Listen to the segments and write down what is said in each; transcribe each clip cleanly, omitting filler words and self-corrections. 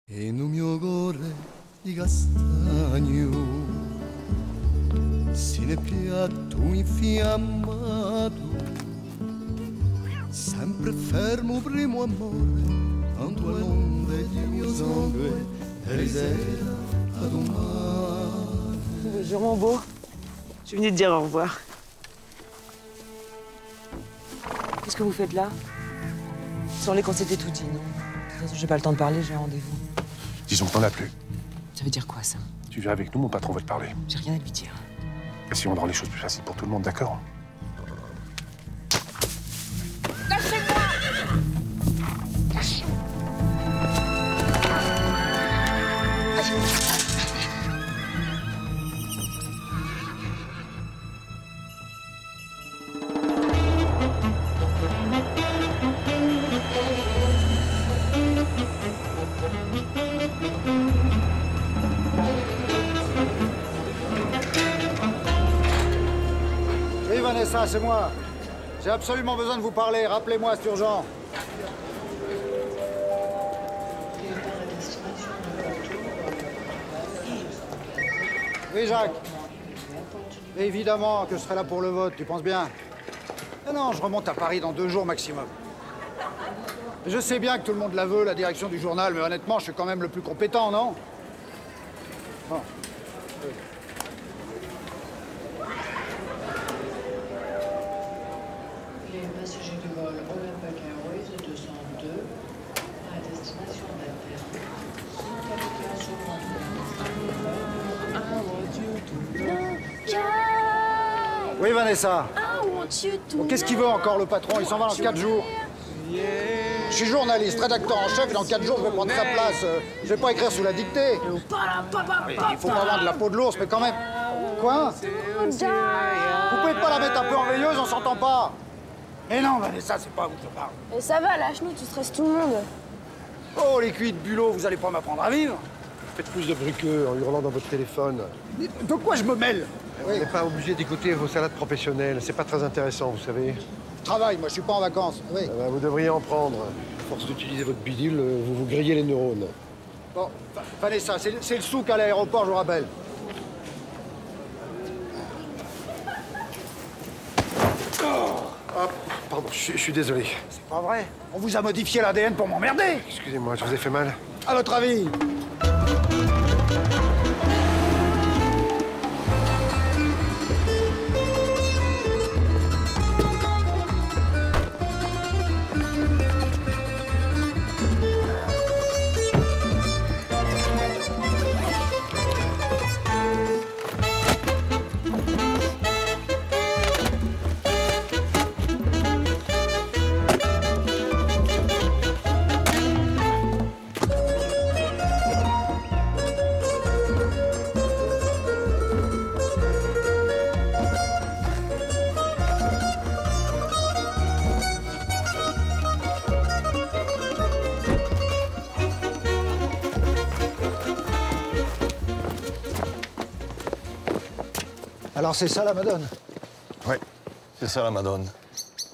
E no mio cuore di castagno se ne piatto infiammato, sempre fermo primo amore, quando l'onda del mio sangue risera ad un mare. Bonjour mon beau, je venais te dire au revoir. Qu'est-ce que vous faites là? Sans les quand c'était tout dit, non? De toute façon, j'ai pas le temps de parler, j'ai un rendez-vous. Disons que t'en as plus. Ça veut dire quoi, ça? Tu viens avec nous, mon patron veut te parler. J'ai rien à lui dire. Essayons de rendre les choses plus faciles pour tout le monde, d'accord? Oui, Vanessa, c'est moi. J'ai absolument besoin de vous parler. Rappelez-moi, c'est urgent. Oui, Jacques. Évidemment que je serai là pour le vote, tu penses bien? Non, non, je remonte à Paris dans 2 jours maximum. Je sais bien que tout le monde la veut, la direction du journal, mais honnêtement, je suis quand même le plus compétent, non? Bon. Oui. Les passagers du vol Olympic Airways 202 à destination d'Athènes sont avec la seconde. Oui, Vanessa. Bon, qu'est-ce qu'il veut encore, le patron? Il s'en va dans 4 jours. Je suis journaliste, rédacteur en chef, et dans 4 jours, je vais prendre sa place. Je vais pas écrire sous la dictée. Oui, il faut pas avoir de la peau de l'ours, mais quand même... Quoi? Vous pouvez pas la mettre un peu en veilleuse, on s'entend pas. Mais non, Vanessa, c'est pas à vous que je parle. Et ça va, lâche-nous, tu stresses tout le monde. Oh, les cuits de bulot, vous allez pas m'apprendre à vivre. Faites plus de bruit qu'eux en hurlant dans votre téléphone. Mais de quoi je me mêle? Vous n'êtes pas obligé d'écouter vos salades professionnelles. C'est pas très intéressant, vous savez. Je travaille, moi, je suis pas en vacances. Oui. Vous devriez en prendre. À force d'utiliser votre bidule, vous vous grillez les neurones. Bon, Vanessa, c'est le souk à l'aéroport, je vous rappelle. Ah, pardon, je suis désolé. C'est pas vrai. On vous a modifié l'ADN pour m'emmerder. Excusez-moi, je vous ai fait mal. À votre avis? Alors c'est ça la Madone? Ouais, c'est ça la Madone.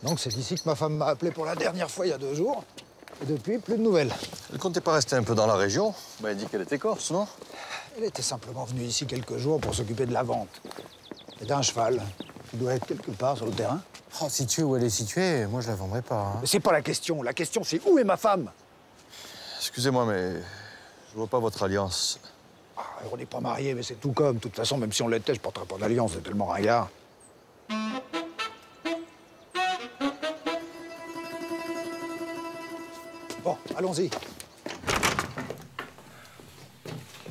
Donc c'est d'ici que ma femme m'a appelé pour la dernière fois il y a 2 jours. Et depuis, plus de nouvelles. Elle comptait pas rester un peu dans la région? Bah, elle dit qu'elle était corse, non? Elle était simplement venue ici quelques jours pour s'occuper de la vente. Et d'un cheval qui doit être quelque part sur le terrain. Oh, située où elle est située, moi je la vendrai pas. Hein. Mais c'est pas la question. La question c'est où est ma femme? Excusez-moi, mais je vois pas votre alliance. Ah, on n'est pas mariés, mais c'est tout comme. De toute façon, même si on l'était, je porterais pas d'alliance, c'est tellement ringard. Bon, allons-y.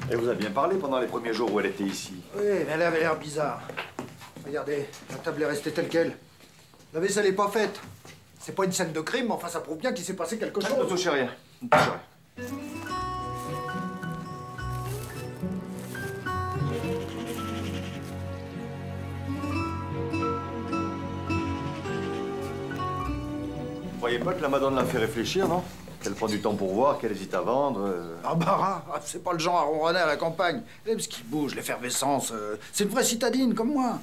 Elle vous a bien parlé pendant les premiers jours où elle était ici. Oui, mais elle avait l'air bizarre. Regardez, la table est restée telle qu'elle. La vaisselle n'est pas faite. C'est pas une scène de crime, mais enfin, ça prouve bien qu'il s'est passé quelque chose. Ne touchez rien. Ne touchez rien. Vous croyez pas que la Madone l'a fait réfléchir, non? Qu'elle prend du temps pour voir, qu'elle hésite à vendre. Barbara, c'est pas le genre à ronronner à la campagne. Elle aime ce qui bouge, l'effervescence. C'est une vraie citadine, comme moi.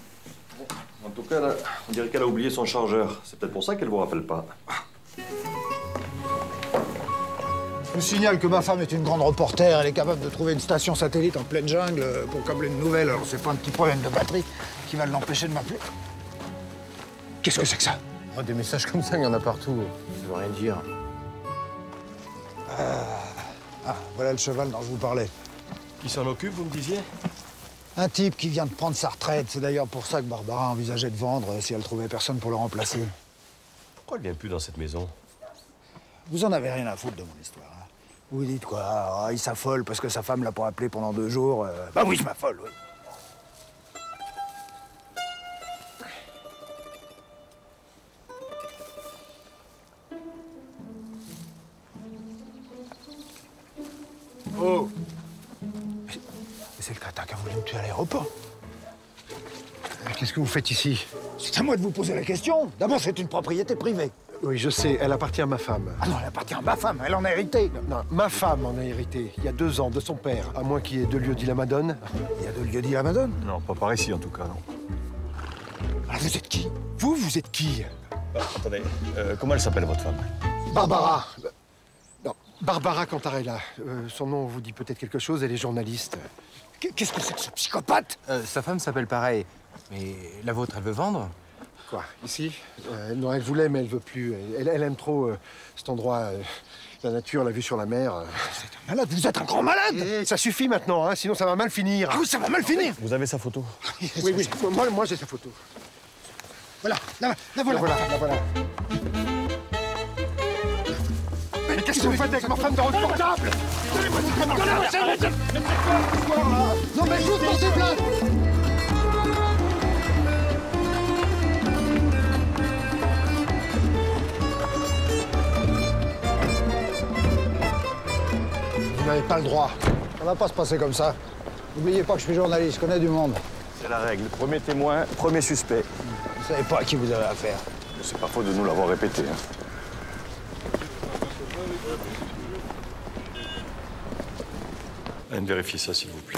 En tout cas, là, on dirait qu'elle a oublié son chargeur. C'est peut-être pour ça qu'elle vous rappelle pas. vous signale que ma femme est une grande reporter. Elle est capable de trouver une station satellite en pleine jungle pour câbler une nouvelle. Alors c'est pas un petit problème de batterie qui va l'empêcher de m'appeler. Qu'est-ce que c'est que ça? Oh, des messages comme ça, il y en a partout. Ça veut rien dire. Ah, voilà le cheval dont je vous parlais. Qui s'en occupe, vous me disiez? Un type qui vient de prendre sa retraite. C'est d'ailleurs pour ça que Barbara envisageait de vendre si elle trouvait personne pour le remplacer. Pourquoi elle vient plus dans cette maison? Vous en avez rien à foutre de mon histoire. Hein. Vous dites quoi? Ah, il s'affole parce que sa femme l'a pas appelé pendant 2 jours. Bah oui, je m'affole, oui. Oh! Mais c'est le crétin qui a voulu me tuer à l'aéroport. Qu'est-ce que vous faites ici? C'est à moi de vous poser la question. D'abord, c'est une propriété privée. Oui, je sais, elle appartient à ma femme. Ah non, elle appartient à ma femme, elle en a hérité. Non, ma femme en a hérité, il y a 2 ans, de son père. À moins qu'il y ait 2 lieux dit la Madone. Il y a 2 lieux dit la Madone? Non, pas par ici en tout cas, non. Alors vous êtes qui? Vous êtes qui? Attendez, comment elle s'appelle votre femme? Barbara. Non, Barbara Cantarella. Son nom vous dit peut-être quelque chose, elle est journaliste. Qu'est-ce que c'est que ce psychopathe? Sa femme s'appelle pareil. Mais la vôtre, elle veut vendre? Quoi, ici? Non, elle voulait, mais elle veut plus. Elle aime trop cet endroit. La nature, la vue sur la mer. Vous êtes un malade, vous êtes un grand malade! Et ça suffit maintenant, hein, sinon ça va mal finir. Ah oui, ça va mal finir! Vous avez sa photo? Oui, moi j'ai sa photo. Voilà, la voilà. La voilà. Mais qu'est-ce que vous faites avec ma femme dans votre portable? Non mais je vous portez plainte! Vous n'avez pas le droit. Ça va pas se passer comme ça. N'oubliez pas que je suis journaliste, je connais du monde. C'est la règle. Premier témoin, premier suspect. Vous savez pas à qui vous avez affaire. C'est pas faux de nous l'avoir répété. Hein. Vérifiez ça, s'il vous plaît.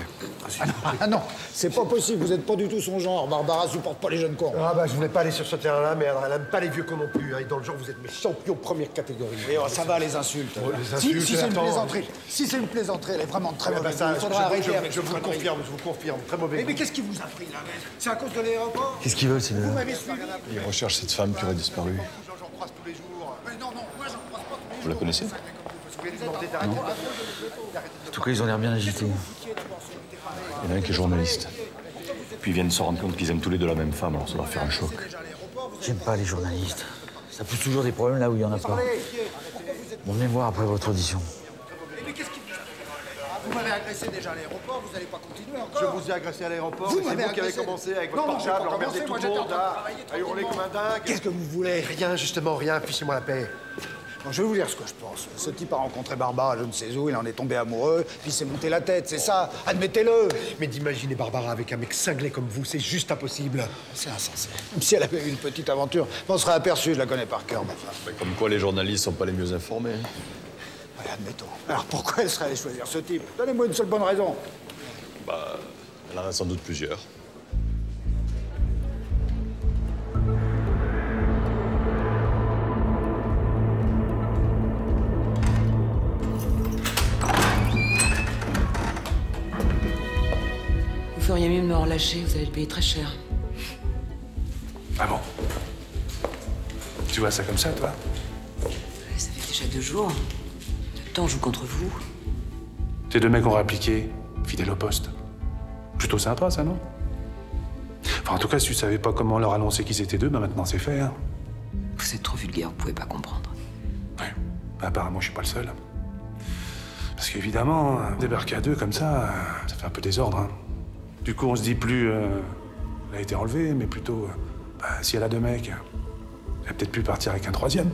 Ah non, c'est pas possible, vous n'êtes pas du tout son genre. Barbara supporte pas les jeunes cons. Ah bah je voulais pas aller sur ce terrain-là, mais elle aime pas les vieux cons non plus. Hein. Et dans le genre, vous êtes mes champions première catégorie. Et oh, ça va, les insultes. Oh, les insultes, si c'est une attends. plaisanterie, si c'est une plaisanterie, elle est vraiment de très mauvaise. ça, Il faudra arrêter avec je ces vous le conneries. confirme, très mauvais. Mais qu'est-ce qui vous a pris là? C'est à cause de l'aéroport? Qu'est-ce qu'ils veulent, c'est Vous m'avez suivi? Ils recherchent cette femme qui aurait disparu. J'en croise tous les jours. Mais non, moi j'en croise pas tous les jours. Vous la connaissez? En tout cas, ils ont l'air bien agités. Il y en a un qui est journaliste. Puis ils viennent se rendre compte qu'ils aiment tous les deux la même femme, alors ça doit faire un choc. J'aime pas les journalistes. Ça pousse toujours des problèmes là où il y en a pas. Bon, venez voir après votre audition. Mais qu'est-ce qui vous m'avez agressé déjà à l'aéroport, vous n'allez pas continuer encore? Je vous ai agressé à l'aéroport. Vous C'est m'avez vous qui avez agressé. commencé avec Non, votre non, j'ai pas portable, à emmerder commencé, tout moi, le j'étais en monde, train de là, travailler à hurler comme un dingue. Qu'est-ce que vous voulez? Rien, justement, rien. Fichez-moi la paix. Bon, je vais vous dire ce que je pense. Ce type a rencontré Barbara, je ne sais où, il en est tombé amoureux, puis il s'est monté la tête, c'est ça. Admettez-le. Mais d'imaginer Barbara avec un mec cinglé comme vous, c'est juste impossible. C'est insensé. Même si elle avait eu une petite aventure, on serait aperçu, je la connais par cœur, ma femme. Mais comme quoi les journalistes sont pas les mieux informés. Allez, admettons. Alors pourquoi elle serait allée choisir ce type? Donnez-moi une seule bonne raison. Bah, elle en a sans doute plusieurs. Vous feriez mieux de me relâcher, vous allez le payer très cher. Ah bon? Tu vois ça comme ça, toi? Ça fait déjà 2 jours. De temps joue contre vous. Tes 2 mecs ont réappliqué, fidèles au poste. Plutôt sympa, ça, non? Enfin, en tout cas, si tu savais pas comment leur annoncer qu'ils étaient 2, bah maintenant c'est fait, hein. Vous êtes trop vulgaire, vous pouvez pas comprendre. Ouais. Bah, apparemment, je suis pas le seul. Parce qu'évidemment, débarquer à 2 comme ça fait un peu désordre, hein. Du coup, on se dit plus, elle a été enlevée, mais plutôt, si elle a 2 mecs, elle a peut-être pu partir avec un 3e.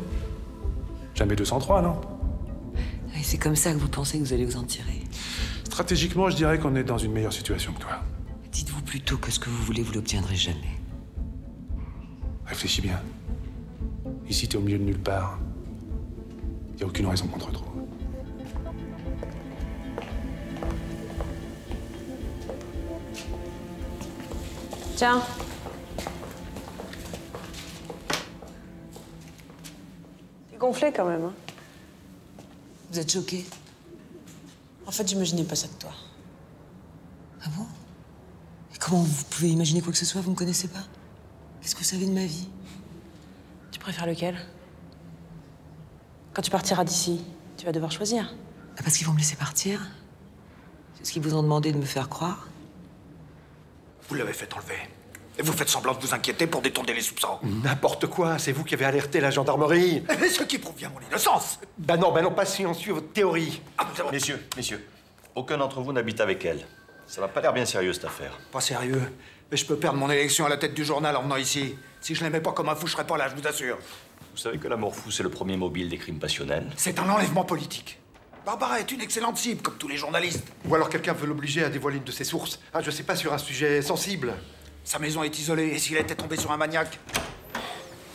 Jamais 203, non? Et c'est comme ça que vous pensez que vous allez vous en tirer. Stratégiquement, je dirais qu'on est dans une meilleure situation que toi. Dites-vous plutôt que ce que vous voulez, vous l'obtiendrez jamais. Réfléchis bien. Ici, t'es au milieu de nulle part. Y a aucune raison qu'on te retrouve. Tiens. T'es gonflé quand même, hein. Vous êtes choquée? En fait, j'imaginais pas ça de toi. Ah bon? Et comment vous pouvez imaginer quoi que ce soit? Vous me connaissez pas? Qu'est-ce que vous savez de ma vie? Tu préfères lequel? Quand tu partiras d'ici, tu vas devoir choisir. Ah, parce qu'ils vont me laisser partir? C'est ce qu'ils vous ont demandé de me faire croire? Vous l'avez fait enlever. Et vous faites semblant de vous inquiéter pour détourner les soupçons. N'importe quoi, c'est vous qui avez alerté la gendarmerie. Et ce qui prouve bien mon innocence. Bah non, pas si on suit votre théorie. Ah, c'est bon. Messieurs, aucun d'entre vous n'habite avec elle. Ça va pas l'air bien sérieux, cette affaire. Pas sérieux. Mais je peux perdre mon élection à la tête du journal en venant ici. Si je l'aimais pas comme un fou, je serais pas là, je vous assure. Vous savez que la mort fou, c'est le premier mobile des crimes passionnels? C'est un enlèvement politique. Barbara est une excellente cible, comme tous les journalistes. Ou alors quelqu'un veut l'obliger à dévoiler une de ses sources. Ah, je sais pas, sur un sujet sensible. Sa maison est isolée, et s'il était tombé sur un maniaque?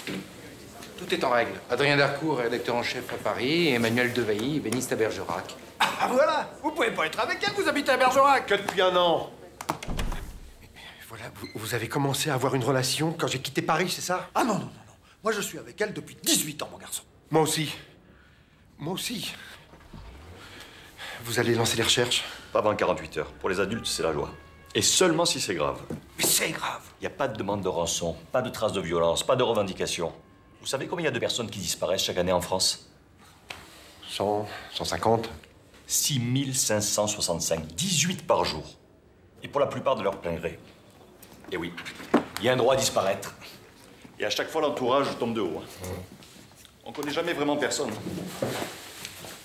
Tout est en règle. Adrien Darcourt, rédacteur en chef à Paris, et Emmanuel Devailly, ébéniste à Bergerac. Ah voilà. Vous pouvez pas être avec elle, vous habitez à Bergerac. Que depuis un an. Voilà, vous avez commencé à avoir une relation quand j'ai quitté Paris, c'est ça? Ah non. Moi, je suis avec elle depuis 18 ans, mon garçon. Moi aussi. Vous allez lancer les recherches? Pas avant 48 heures. Pour les adultes, c'est la loi. Et seulement si c'est grave. Mais c'est grave. Il n'y a pas de demande de rançon, pas de traces de violence, pas de revendication. Vous savez combien il y a de personnes qui disparaissent chaque année en France? 100, 150. 6565, 18 par jour. Et pour la plupart de leur plein gré. Et oui, il y a un droit à disparaître. Et à chaque fois, l'entourage tombe de haut. On connaît jamais vraiment personne.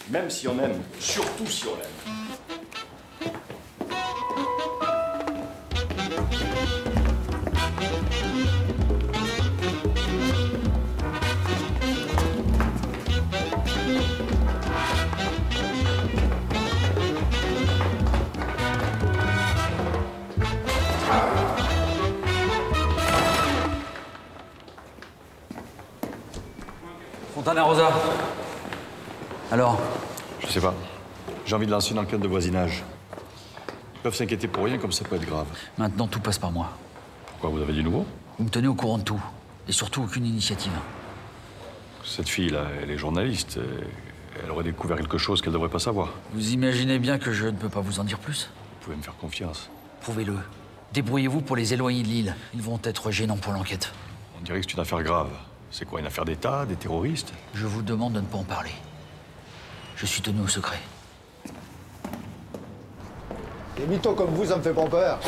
Même si on aime, surtout si on aime. Fontana Rosa. Alors? Je sais pas. J'ai envie de lancer une enquête de voisinage. Ils peuvent s'inquiéter pour rien, comme ça peut être grave. Maintenant, tout passe par moi. Pourquoi, vous avez du nouveau? Vous me tenez au courant de tout. Et surtout, aucune initiative. Cette fille-là, elle est journaliste. Elle aurait découvert quelque chose qu'elle devrait pas savoir. Vous imaginez bien que je ne peux pas vous en dire plus? Vous pouvez me faire confiance. Prouvez-le. Débrouillez-vous pour les éloigner de l'île. Ils vont être gênants pour l'enquête. On dirait que c'est une affaire grave. C'est quoi, une affaire d'État, des terroristes? Je vous demande de ne pas en parler. Je suis tenu au secret. Les mythos comme vous, ça me fait pas peur.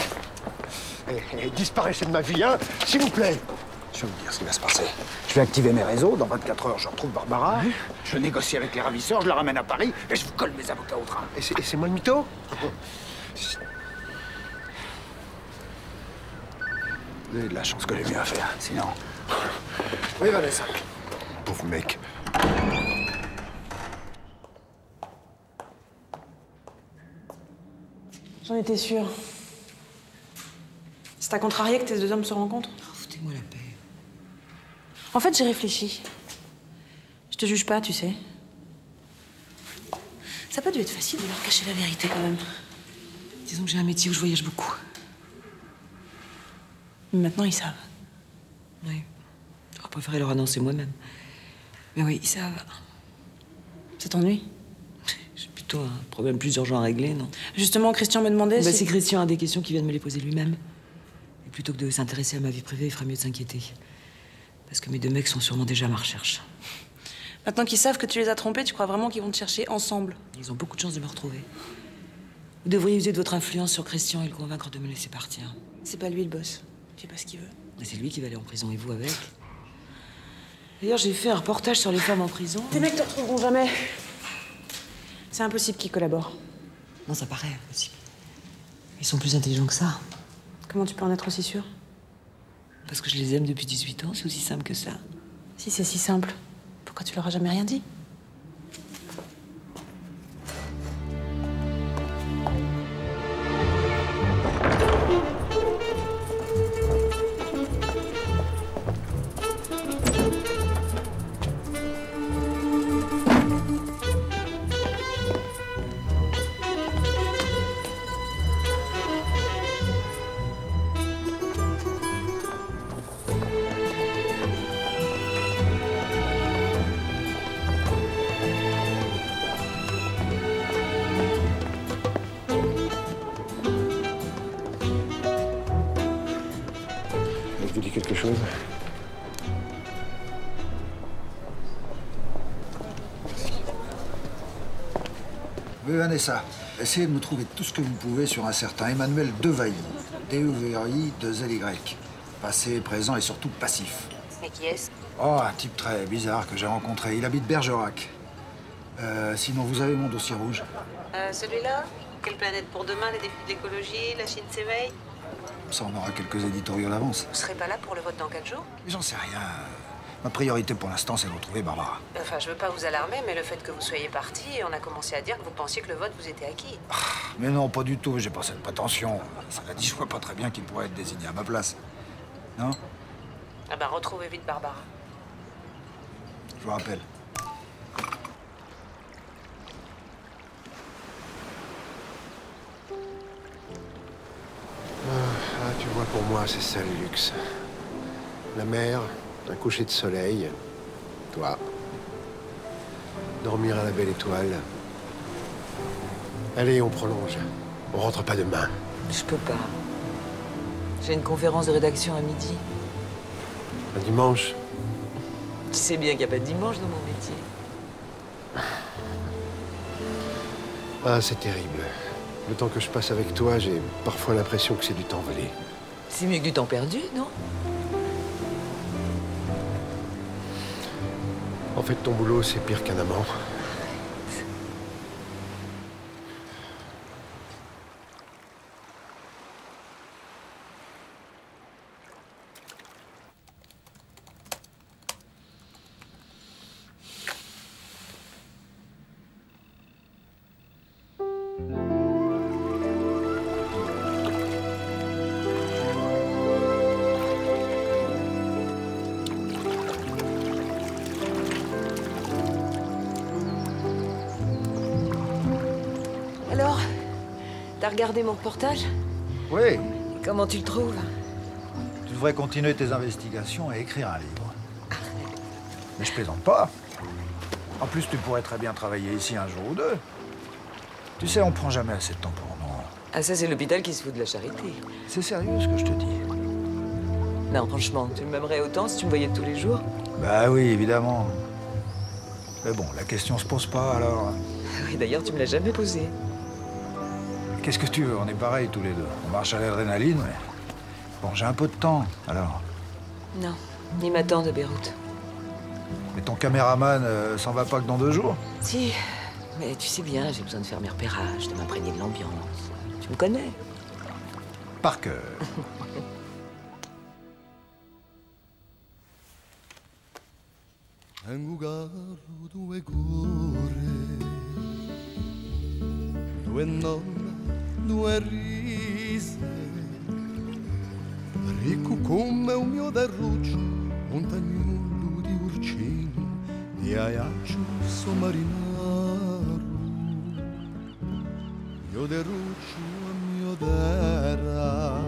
Et disparaissez de ma vie, hein, s'il vous plaît. Je vais vous dire ce qui va se passer. Je vais activer mes réseaux. Dans 24 heures, je retrouve Barbara. Je négocie avec les ravisseurs, je la ramène à Paris et je vous colle mes avocats au train. Et c'est moi le mytho? Vous avez de la chance que j'ai mieux à faire. Sinon... Oui, Vanessa. Pauvre mec. J'en étais sûre. Ça t'a contrarié que tes deux hommes se rencontrent? Oh, foutez-moi la paix. En fait, j'ai réfléchi. Je te juge pas, tu sais. Ça n'a pas dû être facile de leur cacher la vérité, quand même. Disons que j'ai un métier où je voyage beaucoup. Mais maintenant, ils savent. Oui. J'aurais préféré leur annoncer moi-même. Mais oui, ils savent. Ça t'ennuie? J'ai plutôt un problème plus urgent à régler, non? Justement, Christian me demandait si Christian a des questions qui viennent me les poser lui-même. Et plutôt que de s'intéresser à ma vie privée, il ferait mieux de s'inquiéter. Parce que mes deux mecs sont sûrement déjà à ma recherche. Maintenant qu'ils savent que tu les as trompés, tu crois vraiment qu'ils vont te chercher ensemble? Ils ont beaucoup de chance de me retrouver. Vous devriez user de votre influence sur Christian et le convaincre de me laisser partir. C'est pas lui le boss. Tu sais pas ce qu'il veut. Et c'est lui qui va aller en prison et vous avec. D'ailleurs, j'ai fait un reportage sur les femmes en prison. Tes mecs te retrouveront jamais. C'est impossible qu'ils collaborent. Non, ça paraît impossible. Ils sont plus intelligents que ça. Comment tu peux en être aussi sûr? Parce que je les aime depuis 18 ans, c'est aussi simple que ça. Si c'est si simple, pourquoi tu leur as jamais rien dit? chose? Oui, Vanessa, essayez de me trouver tout ce que vous pouvez sur un certain Emmanuel Devailly. D-E-V-A-I, 2-L-Y. Passé, présent et surtout passif. Mais qui est-ce? Oh, un type très bizarre que j'ai rencontré. Il habite Bergerac. Sinon, vous avez mon dossier rouge. Celui-là? Quelle planète pour demain? Les défis de l'écologie? La Chine s'éveille? Ça, on aura quelques éditoriaux d'avance. Vous serez pas là pour le vote dans 4 jours? J'en sais rien. Ma priorité pour l'instant, c'est de retrouver Barbara. Enfin, je veux pas vous alarmer, mais le fait que vous soyez parti, on a commencé à dire que vous pensiez que le vote vous était acquis. Mais non, pas du tout. J'ai pas cette prétention. Ça l'a dit, je vois pas très bien qui pourrait être désigné à ma place. Non? Ah ben, retrouvez vite Barbara. Je vous rappelle. Ah, tu vois, pour moi, c'est ça le luxe. La mer, un coucher de soleil, toi. Dormir à la belle étoile. Allez, on prolonge. On rentre pas demain. Je peux pas. J'ai une conférence de rédaction à midi. Un dimanche. Tu sais bien qu'il n'y a pas de dimanche dans mon métier. Ah, c'est terrible. Le temps que je passe avec toi, j'ai parfois l'impression que c'est du temps volé. C'est mieux que du temps perdu, non? En fait, ton boulot, c'est pire qu'un amant. Alors, t'as regardé mon reportage? Oui. Comment tu le trouves? Tu devrais continuer tes investigations et écrire un livre. Mais je plaisante pas. En plus, tu pourrais très bien travailler ici un jour ou deux. Tu sais, on prend jamais assez de temps pour nous. Ah, ça, c'est l'hôpital qui se fout de la charité. C'est sérieux ce que je te dis. Non, franchement, tu m'aimerais autant si tu me voyais tous les jours? Bah oui, évidemment. Mais bon, la question se pose pas, alors. Oui, d'ailleurs, tu me l'as jamais posée. Qu'est-ce que tu veux? On est pareils tous les deux. On marche à l'adrénaline, mais... Bon, j'ai un peu de temps, alors. Non, il m'attend de Beyrouth. Mais ton caméraman s'en va pas que dans 2 jours? Si, mais tu sais bien, j'ai besoin de faire mes repérages, de m'imprégner de l'ambiance. Tu me connais? Par cœur. Tengo garro, 2 cuore, 2 nonne, 2 risse, ricco come un mio derruccio, un tagnolo di urcino, di aiaccio sommarinaro. Mio derruccio a mio dera,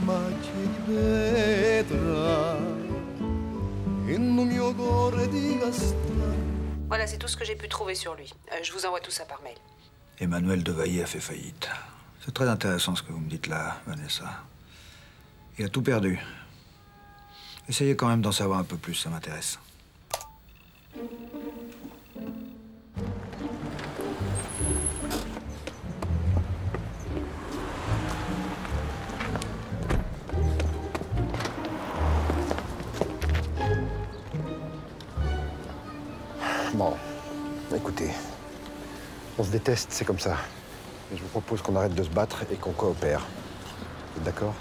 macchie di vetra. Voilà, c'est tout ce que j'ai pu trouver sur lui. Je vous envoie tout ça par mail. Emmanuel Devailly a fait faillite. C'est très intéressant ce que vous me dites là, Vanessa. Il a tout perdu. Essayez quand même d'en savoir un peu plus, ça m'intéresse. Bon, écoutez, on se déteste, c'est comme ça. Mais je vous propose qu'on arrête de se battre et qu'on coopère. Vous êtes d'accord?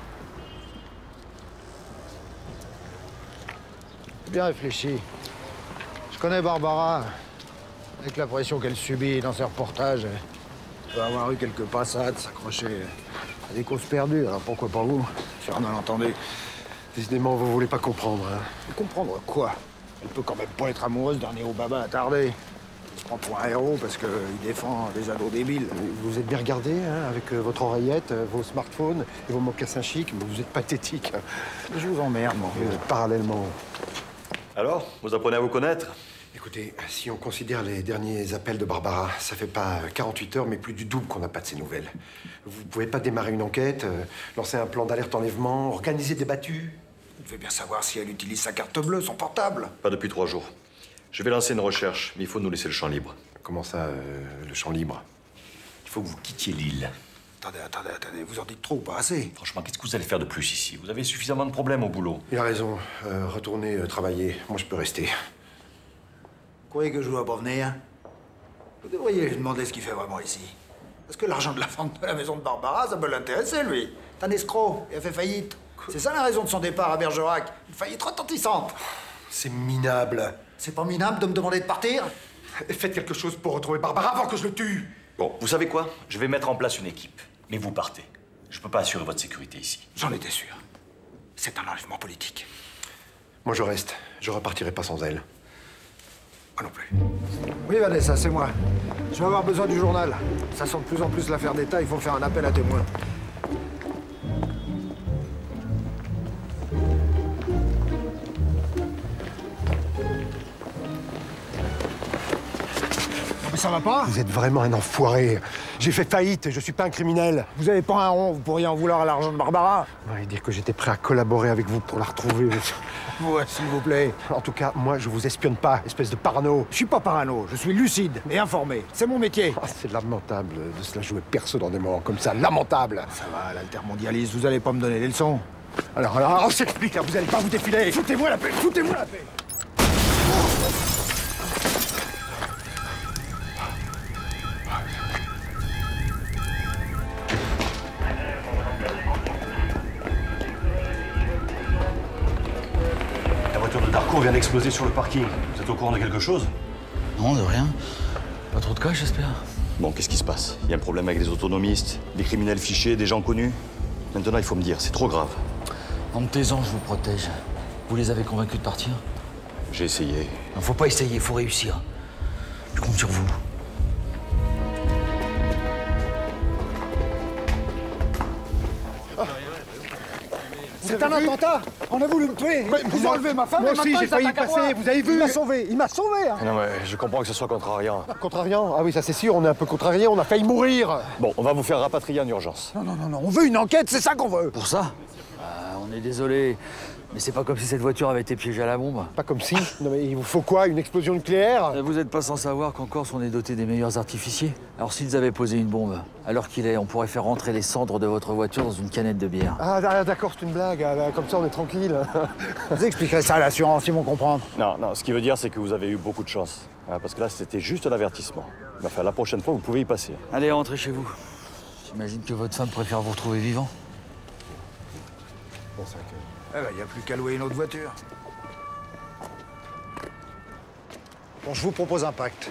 Bien réfléchi. Je connais Barbara. Avec la pression qu'elle subit dans ses reportages, elle peut avoir eu quelques passades, s'accrocher à des causes perdues. Alors pourquoi pas vous? Faire un malentendu. Décidément, vous voulez pas comprendre, hein? Comprendre quoi? Elle peut quand même pas être amoureuse d'un néo-baba attardé. Il se prend pour un héros parce qu'il défend des ados débiles. Vous êtes bien regardé, hein, avec votre oreillette, vos smartphones et vos mocassins chics, mais vous êtes pathétique. Je vous emmerde, moi. Parallèlement. Alors, vous apprenez à vous connaître? Écoutez, si on considère les derniers appels de Barbara, ça fait pas 48 heures, mais plus du double qu'on n'a pas de ses nouvelles. Vous pouvez pas démarrer une enquête, lancer un plan d'alerte enlèvement, organiser des battues? Vous devez bien savoir si elle utilise sa carte bleue, son portable. Pas depuis 3 jours. Je vais lancer une recherche, mais il faut nous laisser le champ libre. Comment ça, le champ libre? Il faut que vous quittiez l'île. Attendez, vous en dites trop ou pas assez? Franchement, qu'est-ce que vous allez faire de plus ici? Vous avez suffisamment de problèmes au boulot. Il a raison. Retournez travailler. Moi, je peux rester. Vous croyez que je dois pas venir? Vous devriez lui demander ce qu'il fait vraiment ici. Parce que l'argent de la vente de la maison de Barbara, ça peut l'intéresser, lui. C'est un escroc, il a fait faillite. C'est ça la raison de son départ à Bergerac. Une faillite retentissante. C'est minable. C'est pas minable de me demander de partir? Faites quelque chose pour retrouver Barbara avant que je le tue. Bon, vous savez quoi? Je vais mettre en place une équipe. Mais vous partez. Je peux pas assurer votre sécurité ici. J'en étais sûr. C'est un enlèvement politique. Moi, je reste. Je repartirai pas sans elle. Moi non plus. Oui, Vanessa, c'est moi. Je vais avoir besoin du journal. Ça sent de plus en plus l'affaire d'État, il faut faire un appel à témoins. Mais ça va pas? Vous êtes vraiment un enfoiré. J'ai fait faillite, je suis pas un criminel. Vous avez pas un rond, vous pourriez en vouloir à l'argent de Barbara? Ouais, dire que j'étais prêt à collaborer avec vous pour la retrouver. Ouais, s'il vous plaît. En tout cas, moi, je vous espionne pas, espèce de parano. Je suis pas parano, je suis lucide et informé. C'est mon métier. Ah, c'est lamentable de se la jouer perso dans des moments comme ça. Lamentable. Ça va, l'altermondialiste, vous allez pas me donner des leçons. Alors, on s'explique, là, vous allez pas vous défiler. Foutez-moi la paix, foutez-moi la paix. La voiture de Darcourt vient d'exploser sur le parking. Vous êtes au courant de quelque chose? Non, de rien. Pas trop de cas, j'espère. Bon, qu'est-ce qui se passe? Il y a un problème avec les autonomistes, des criminels fichés, des gens connus. Maintenant, il faut me dire, c'est trop grave. Montez-en, je vous protège. Vous les avez convaincus de partir? J'ai essayé. Non, faut pas essayer, faut réussir. Je compte sur vous. C'est un attentat. On a voulu me tuer. Vous enlevez ma femme moi et aussi, maintenant j'ai il failli s'attaque à passer, moi. vous avez vu? Il m'a sauvé, il m'a sauvé. Hein. Non, mais je comprends que ce soit contrariant. Contrariant? Ah oui, ça c'est sûr, on est un peu contrarié, on a failli mourir. Bon, on va vous faire rapatrier en urgence. Non, on veut une enquête, c'est ça qu'on veut. Pour ça? On est désolé, mais c'est pas comme si cette voiture avait été piégée à la bombe. Pas comme si. Non mais il vous faut quoi? Une explosion nucléaire? Vous n'êtes pas sans savoir qu'en Corse, on est doté des meilleurs artificiers. Alors s'ils avaient posé une bombe, alors qu'il est, on pourrait faire rentrer les cendres de votre voiture dans une canette de bière. Ah d'accord, c'est une blague. Comme ça, on est tranquille. Vous expliquerez ça à l'assurance, ils vont comprendre. Non, ce qui veut dire, c'est que vous avez eu beaucoup de chance. Parce que là, c'était juste l'avertissement. Mais enfin, la prochaine fois, vous pouvez y passer. Allez, rentrez chez vous. J'imagine que votre femme préfère vous retrouver vivant. Bon, ça, Il n'y a plus qu'à louer une autre voiture. Bon, je vous propose un pacte.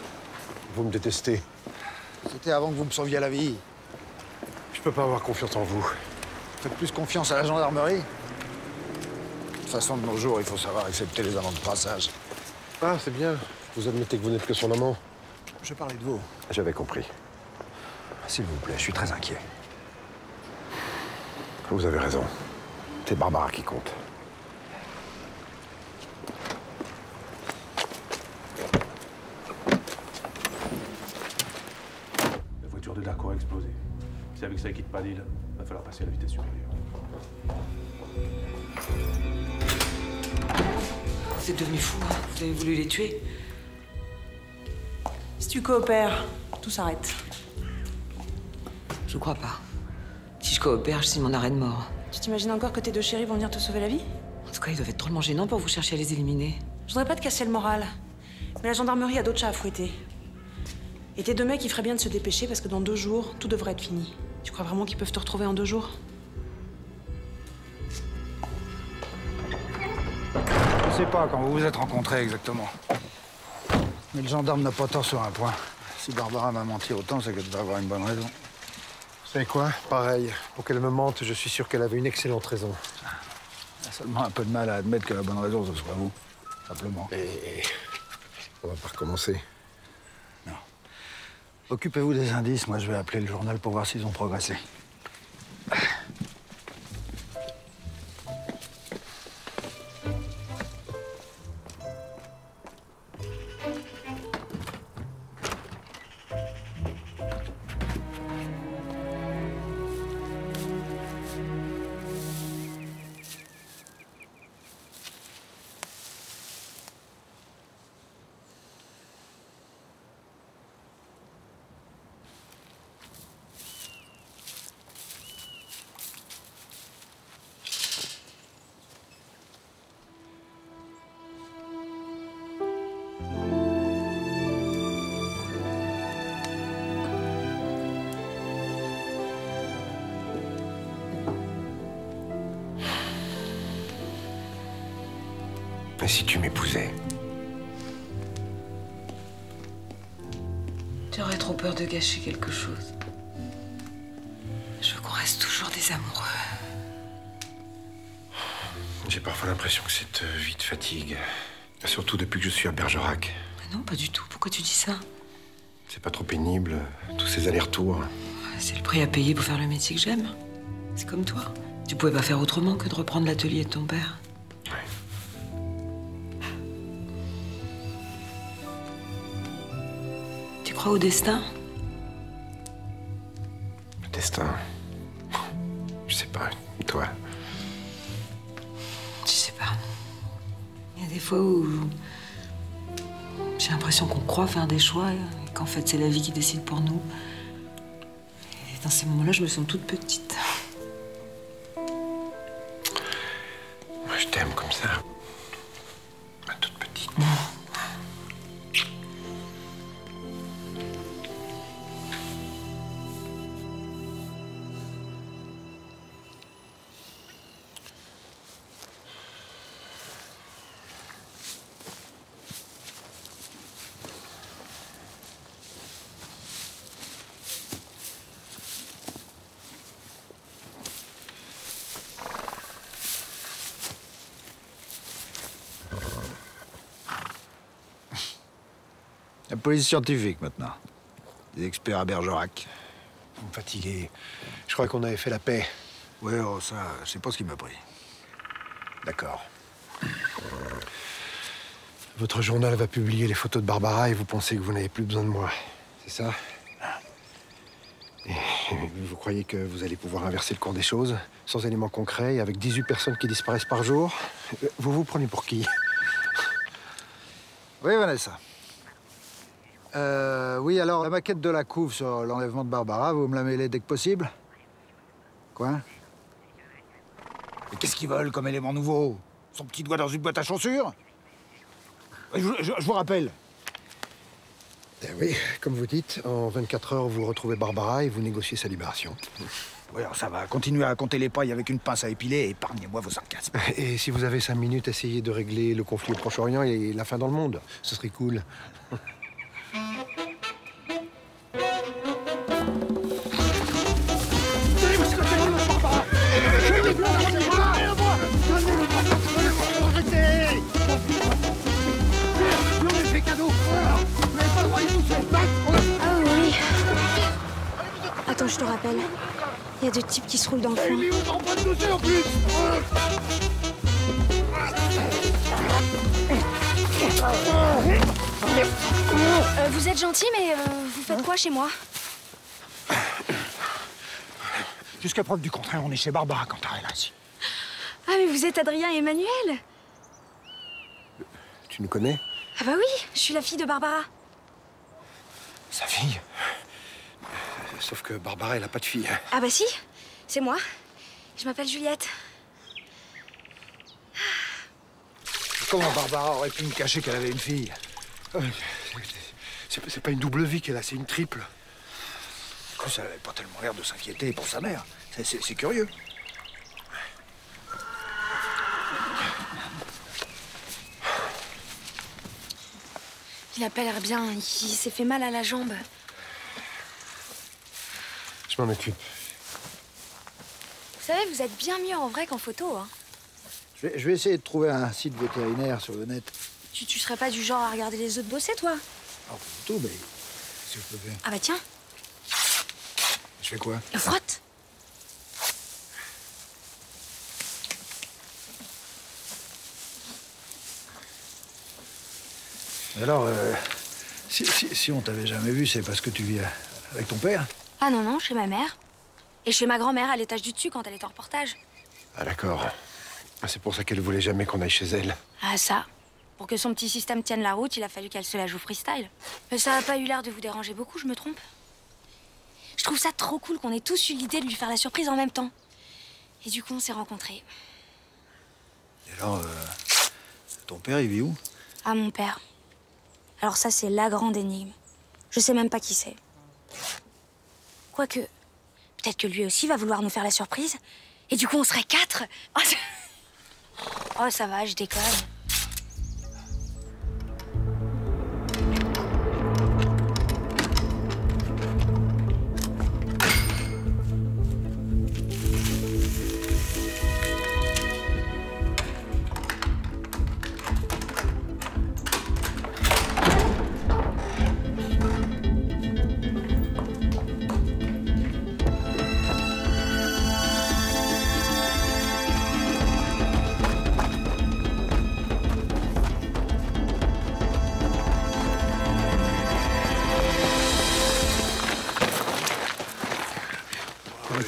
Vous me détestez. C'était avant que vous me sauviez la vie. Je peux pas avoir confiance en vous. Faites plus confiance à la gendarmerie. De toute façon, de nos jours, il faut savoir accepter les amendes de passage. Ah, c'est bien. Vous admettez que vous n'êtes que son amant. Je parlais de vous. J'avais compris. S'il vous plaît, je suis très inquiet. Vous avez raison. C'est Barbara qui compte. La voiture de Darcourt a explosé. Si avec ça, il quitte pas l'île, va falloir passer à la vitesse supérieure. Vous êtes devenu fou, hein. Vous avez voulu les tuer. Si tu coopères, tout s'arrête. Je crois pas. Si je coopère, je signe mon arrêt de mort. Tu t'imagines encore que tes deux chéris vont venir te sauver la vie? En tout cas, ils doivent être drôlement gênants pour vous chercher à les éliminer. Je voudrais pas te casser le moral, mais la gendarmerie a d'autres chats à fouetter. Et tes deux mecs, il ferait bien de se dépêcher parce que dans 2 jours, tout devrait être fini. Tu crois vraiment qu'ils peuvent te retrouver en 2 jours? Je sais pas quand vous vous êtes rencontrés exactement. Mais le gendarme n'a pas tort sur un point. Si Barbara m'a menti autant, c'est qu'elle devait avoir une bonne raison. Vous savez quoi? Pareil. Pour qu'elle me mente, je suis sûr qu'elle avait une excellente raison. Elle a seulement un peu de mal à admettre que la bonne raison, ce soit vous. Simplement. Et on va pas recommencer. Non. Occupez-vous des indices. Moi, je vais appeler le journal pour voir s'ils ont progressé. Et si tu m'épousais? J'aurais trop peur de gâcher quelque chose. Je veux qu'on reste toujours des amoureux. J'ai parfois l'impression que cette vie te fatigue. Surtout depuis que je suis à Bergerac. Non, pas du tout. Pourquoi tu dis ça? C'est pas trop pénible, tous ces allers-retours. C'est le prix à payer pour faire le métier que j'aime. C'est comme toi. Tu pouvais pas faire autrement que de reprendre l'atelier de ton père. Tu crois au destin? Le destin? Je sais pas. Toi? Je sais pas. Il y a des fois où j'ai l'impression qu'on croit faire des choix et qu'en fait c'est la vie qui décide pour nous. Et dans ces moments-là, je me sens toute petite. Moi, je t'aime comme ça. Ma toute petite. La police scientifique, maintenant. Des experts à Bergerac. Vous me fatiguez. Je crois qu'on avait fait la paix. Ouais, oh, ça, c'est pas ce qui m'a pris. D'accord. Votre journal va publier les photos de Barbara et vous pensez que vous n'avez plus besoin de moi. C'est ça? Et vous croyez que vous allez pouvoir inverser le cours des choses, sans éléments concrets et avec 18 personnes qui disparaissent par jour? Vous vous prenez pour qui? Oui, Vanessa. Oui, alors, la maquette de la couve sur l'enlèvement de Barbara, vous me la mêlez dès que possible? Quoi? Mais qu'est-ce qu'ils veulent comme élément nouveau? Son petit doigt dans une boîte à chaussures? Je vous rappelle. Oui, comme vous dites, en 24 heures, vous retrouvez Barbara et vous négociez sa libération. Oui, alors ça va. Continuez à compter les pailles avec une pince à épiler et épargnez-moi vos sarcasmes. Et si vous avez 5 minutes, essayez de régler le conflit au Proche-Orient et la fin dans le monde. Ce serait cool. Ah oui. Attends, je te rappelle. Il y a deux types qui se roulent dans le fond. Vous êtes gentil, mais vous faites quoi chez moi? Jusqu'à preuve du contraire, on est chez Barbara quand t'arrives là, ici. Ah, mais vous êtes Adrien et Emmanuel? Tu nous connais? Ah bah oui, je suis la fille de Barbara. Sa fille? Sauf que Barbara, elle a pas de fille. Ah bah si, c'est moi. Je m'appelle Juliette. Comment Barbara aurait pu me cacher qu'elle avait une fille? C'est pas une double vie qu'elle a, c'est une triple. En plus, elle avait pas tellement l'air de s'inquiéter pour sa mère. C'est curieux. Il a pas l'air bien, il s'est fait mal à la jambe. Je m'en occupe. Vous savez, vous êtes bien mieux en vrai qu'en photo, hein. Je vais essayer de trouver un site vétérinaire sur le net. Tu serais pas du genre à regarder les autres bosser, toi? En photo, mais qu'est-ce que je peux faire? Ah bah tiens. Je fais quoi? Frotte. Alors, si on t'avait jamais vu, c'est parce que tu vis avec ton père? Ah non, non, chez ma mère. Et chez ma grand-mère à l'étage du dessus quand elle est en reportage. Ah d'accord. C'est pour ça qu'elle voulait jamais qu'on aille chez elle. Ah ça. Pour que son petit système tienne la route, il a fallu qu'elle se la joue freestyle. Mais ça a pas eu l'air de vous déranger beaucoup, je me trompe? Je trouve ça trop cool qu'on ait tous eu l'idée de lui faire la surprise en même temps. Et du coup, on s'est rencontrés. Et alors, ton père, il vit où? Ah, mon père. Alors ça, c'est la grande énigme. Je sais même pas qui c'est. Quoique, peut-être que lui aussi va vouloir nous faire la surprise. Et du coup, on serait 4. Oh, ça va, je déconne.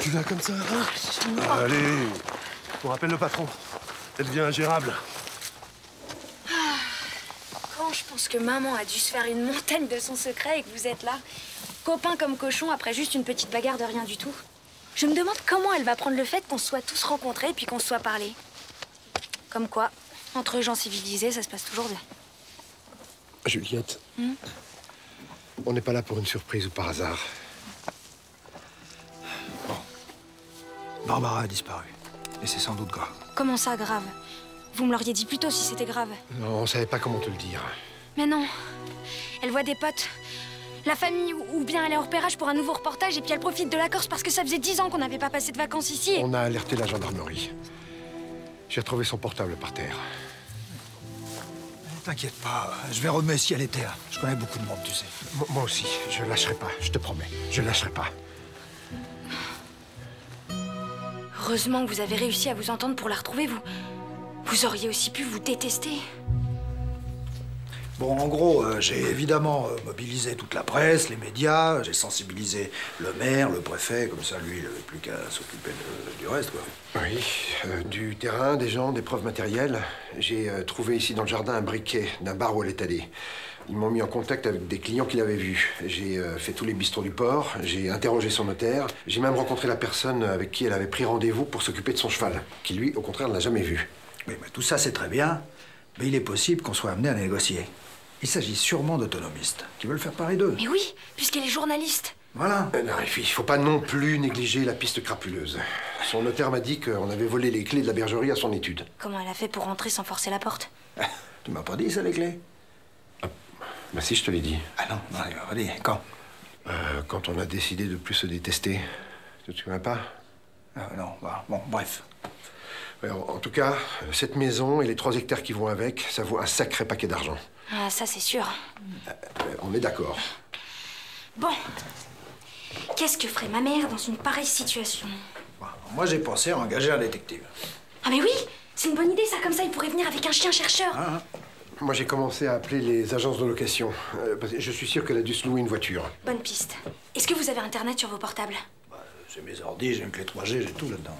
tu vas comme ça, hein? Allez, on rappelle le patron. Elle devient ingérable. Quand je pense que maman a dû se faire une montagne de son secret et que vous êtes là, copains comme cochons, après juste une petite bagarre de rien du tout. Je me demande comment elle va prendre le fait qu'on se soit tous rencontrés et puis qu'on se soit parlé. Comme quoi, entre gens civilisés, ça se passe toujours bien. Juliette, on n'est pas là pour une surprise ou par hasard. Bon. Barbara a disparu. Et c'est sans doute grave. Comment ça, grave? Vous me l'auriez dit plus tôt si c'était grave. Non, on savait pas comment te le dire. Mais non. Elle voit des potes, la famille, ou bien elle est en repérage pour un nouveau reportage et puis elle profite de la Corse parce que ça faisait 10 ans qu'on n'avait pas passé de vacances ici. On a alerté la gendarmerie. J'ai retrouvé son portable par terre. T'inquiète pas, je vais remettre si elle était là. Je connais beaucoup de monde, tu sais. Moi aussi, je lâcherai pas, je te promets. Je lâcherai pas. Heureusement que vous avez réussi à vous entendre pour la retrouver, vous. Vous auriez aussi pu vous détester. Bon, en gros, j'ai évidemment mobilisé toute la presse, les médias, j'ai sensibilisé le maire, le préfet, comme ça, lui, il n'avait plus qu'à s'occuper du reste, quoi. Oui, du terrain, des gens, des preuves matérielles. J'ai trouvé ici dans le jardin un briquet d'un bar où elle est allée. Ils m'ont mis en contact avec des clients qui l'avaient vue. J'ai fait tous les bistrots du port, j'ai interrogé son notaire, j'ai même rencontré la personne avec qui elle avait pris rendez-vous pour s'occuper de son cheval, qui lui, au contraire, ne l'a jamais vu. Oui, mais tout ça, c'est très bien, mais il est possible qu'on soit amené à négocier. Il s'agit sûrement d'autonomistes qui veulent faire pareil d'eux. Mais oui, puisqu'elle est journaliste. Voilà. Non, il faut pas non plus négliger la piste crapuleuse. Son notaire m'a dit qu'on avait volé les clés de la bergerie à son étude. Comment elle a fait pour rentrer sans forcer la porte? Tu m'as pas dit ça, les clés? Bah si, je te l'ai dit. Ah non, vas-y, quand? Quand on a décidé de plus se détester. Tu te souviens pas? Non, bah, bon, bref. Ouais, en tout cas, cette maison et les 3 hectares qui vont avec, ça vaut un sacré paquet d'argent. Ah, ça c'est sûr. On est d'accord. Bon. Qu'est-ce que ferait ma mère dans une pareille situation? Moi, j'ai pensé à engager un détective. Ah mais oui, c'est une bonne idée ça, comme ça il pourrait venir avec un chien chercheur. Moi, j'ai commencé à appeler les agences de location. Parce que je suis sûr qu'elle a dû se louer une voiture. Bonne piste. Est-ce que vous avez Internet sur vos portables? J'ai mes ordis, j'ai une clé 3G, j'ai tout là-dedans.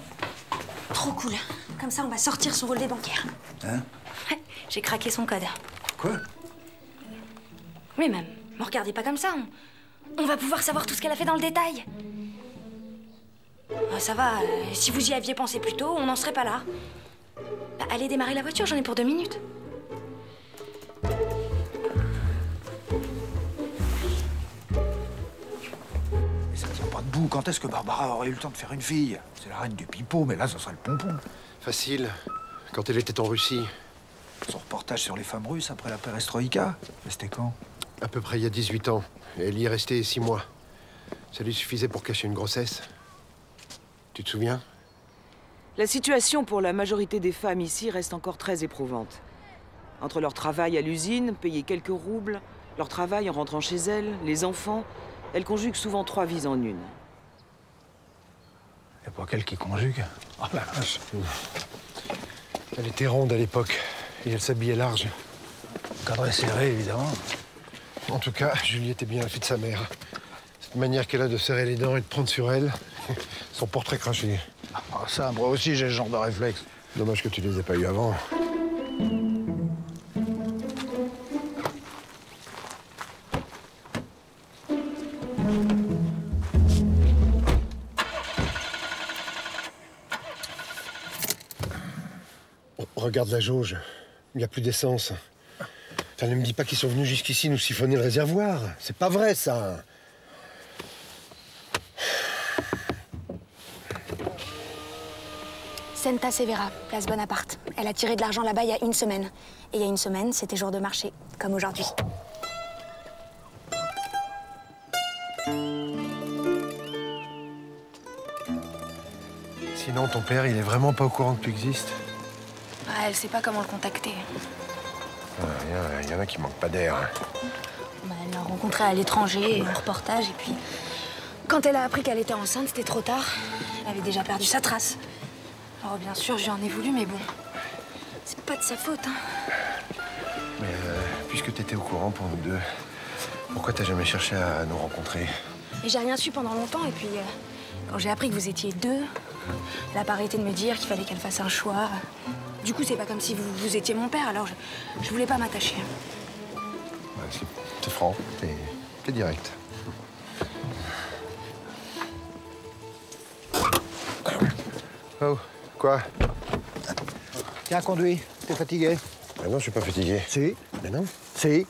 Trop cool. Comme ça, on va sortir son relevé bancaire. Hein? Ouais, j'ai craqué son code. Quoi? Oui, même. Me regardez pas comme ça. On va pouvoir savoir tout ce qu'elle a fait dans le détail. Ça va, si vous y aviez pensé plus tôt, on n'en serait pas là. Bah, allez démarrer la voiture, j'en ai pour 2 minutes. Mais ça tient pas debout. Quand est-ce que Barbara aurait eu le temps de faire une fille? C'est la reine du pipeau, mais là, ça serait le pompon. Facile. Quand elle était en Russie. Son reportage sur les femmes russes après la perestroïka, c'était quand? À peu près il y a 18 ans. Et elle y est restée 6 mois. Ça lui suffisait pour cacher une grossesse. Tu te souviens? La situation pour la majorité des femmes ici reste encore très éprouvante. Entre leur travail à l'usine, payer quelques roubles, leur travail en rentrant chez elles, les enfants, elles conjuguent souvent 3 vies en une. Y'a pas qu'elle qui conjugue? Oh la vache. Elle était ronde à l'époque. Et elle s'habillait large. Cadré serré, évidemment. En tout cas, Julie était bien la fille de sa mère. Cette manière qu'elle a de serrer les dents et de prendre sur elle, son portrait craché. Ah, ça, moi aussi, j'ai ce genre de réflexe. Dommage que tu les aies pas eu avant. Regarde la jauge. Il n'y a plus d'essence. Ne me dis pas qu'ils sont venus jusqu'ici nous siphonner le réservoir. C'est pas vrai, ça. Senta Severa, place Bonaparte. Elle a tiré de l'argent là-bas il y a 1 semaine. Et il y a 1 semaine, c'était jour de marché, comme aujourd'hui. Sinon, ton père, il est vraiment pas au courant que tu existes? Ah, elle sait pas comment le contacter. Il y en a qui manquent pas d'air. Bah, elle l'a rencontré à l'étranger, en reportage, et puis... Quand elle a appris qu'elle était enceinte, c'était trop tard. Elle avait déjà perdu sa trace. Alors bien sûr, je lui en ai voulu, mais bon... C'est pas de sa faute, hein. Mais puisque t'étais au courant pour nous deux, pourquoi t'as jamais cherché à nous rencontrer? Et j'ai rien su pendant longtemps, et puis... Quand j'ai appris que vous étiez deux, elle a pas arrêté de me dire qu'il fallait qu'elle fasse un choix. Du coup, c'est pas comme si vous étiez mon père, alors je voulais pas m'attacher. Ouais, c'est franc, t'es direct. Oh, quoi? Tiens, conduis. T'es fatigué? Ah non, je suis pas fatigué. Si. Mais non. Si. Ouais,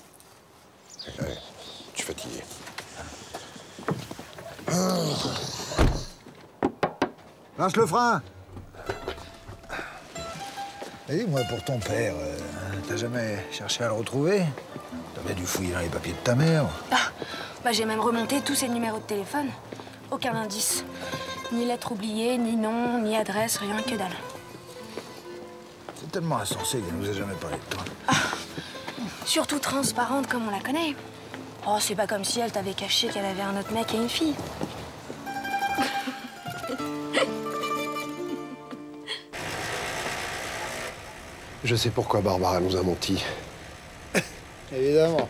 je suis fatigué. Lâche le frein. Et dis-moi, pour ton père, t'as jamais cherché à le retrouver? T'as bien dû fouiller dans les papiers de ta mère. Ah, bah j'ai même remonté tous ses numéros de téléphone. Aucun indice. Ni lettre oubliée, ni nom, ni adresse, rien que dalle. C'est tellement insensé qu'elle nous a jamais parlé de toi. Ah, surtout transparente comme on la connaît. Oh, c'est pas comme si elle t'avait caché qu'elle avait un autre mec et une fille. Je sais pourquoi Barbara nous a menti. Évidemment.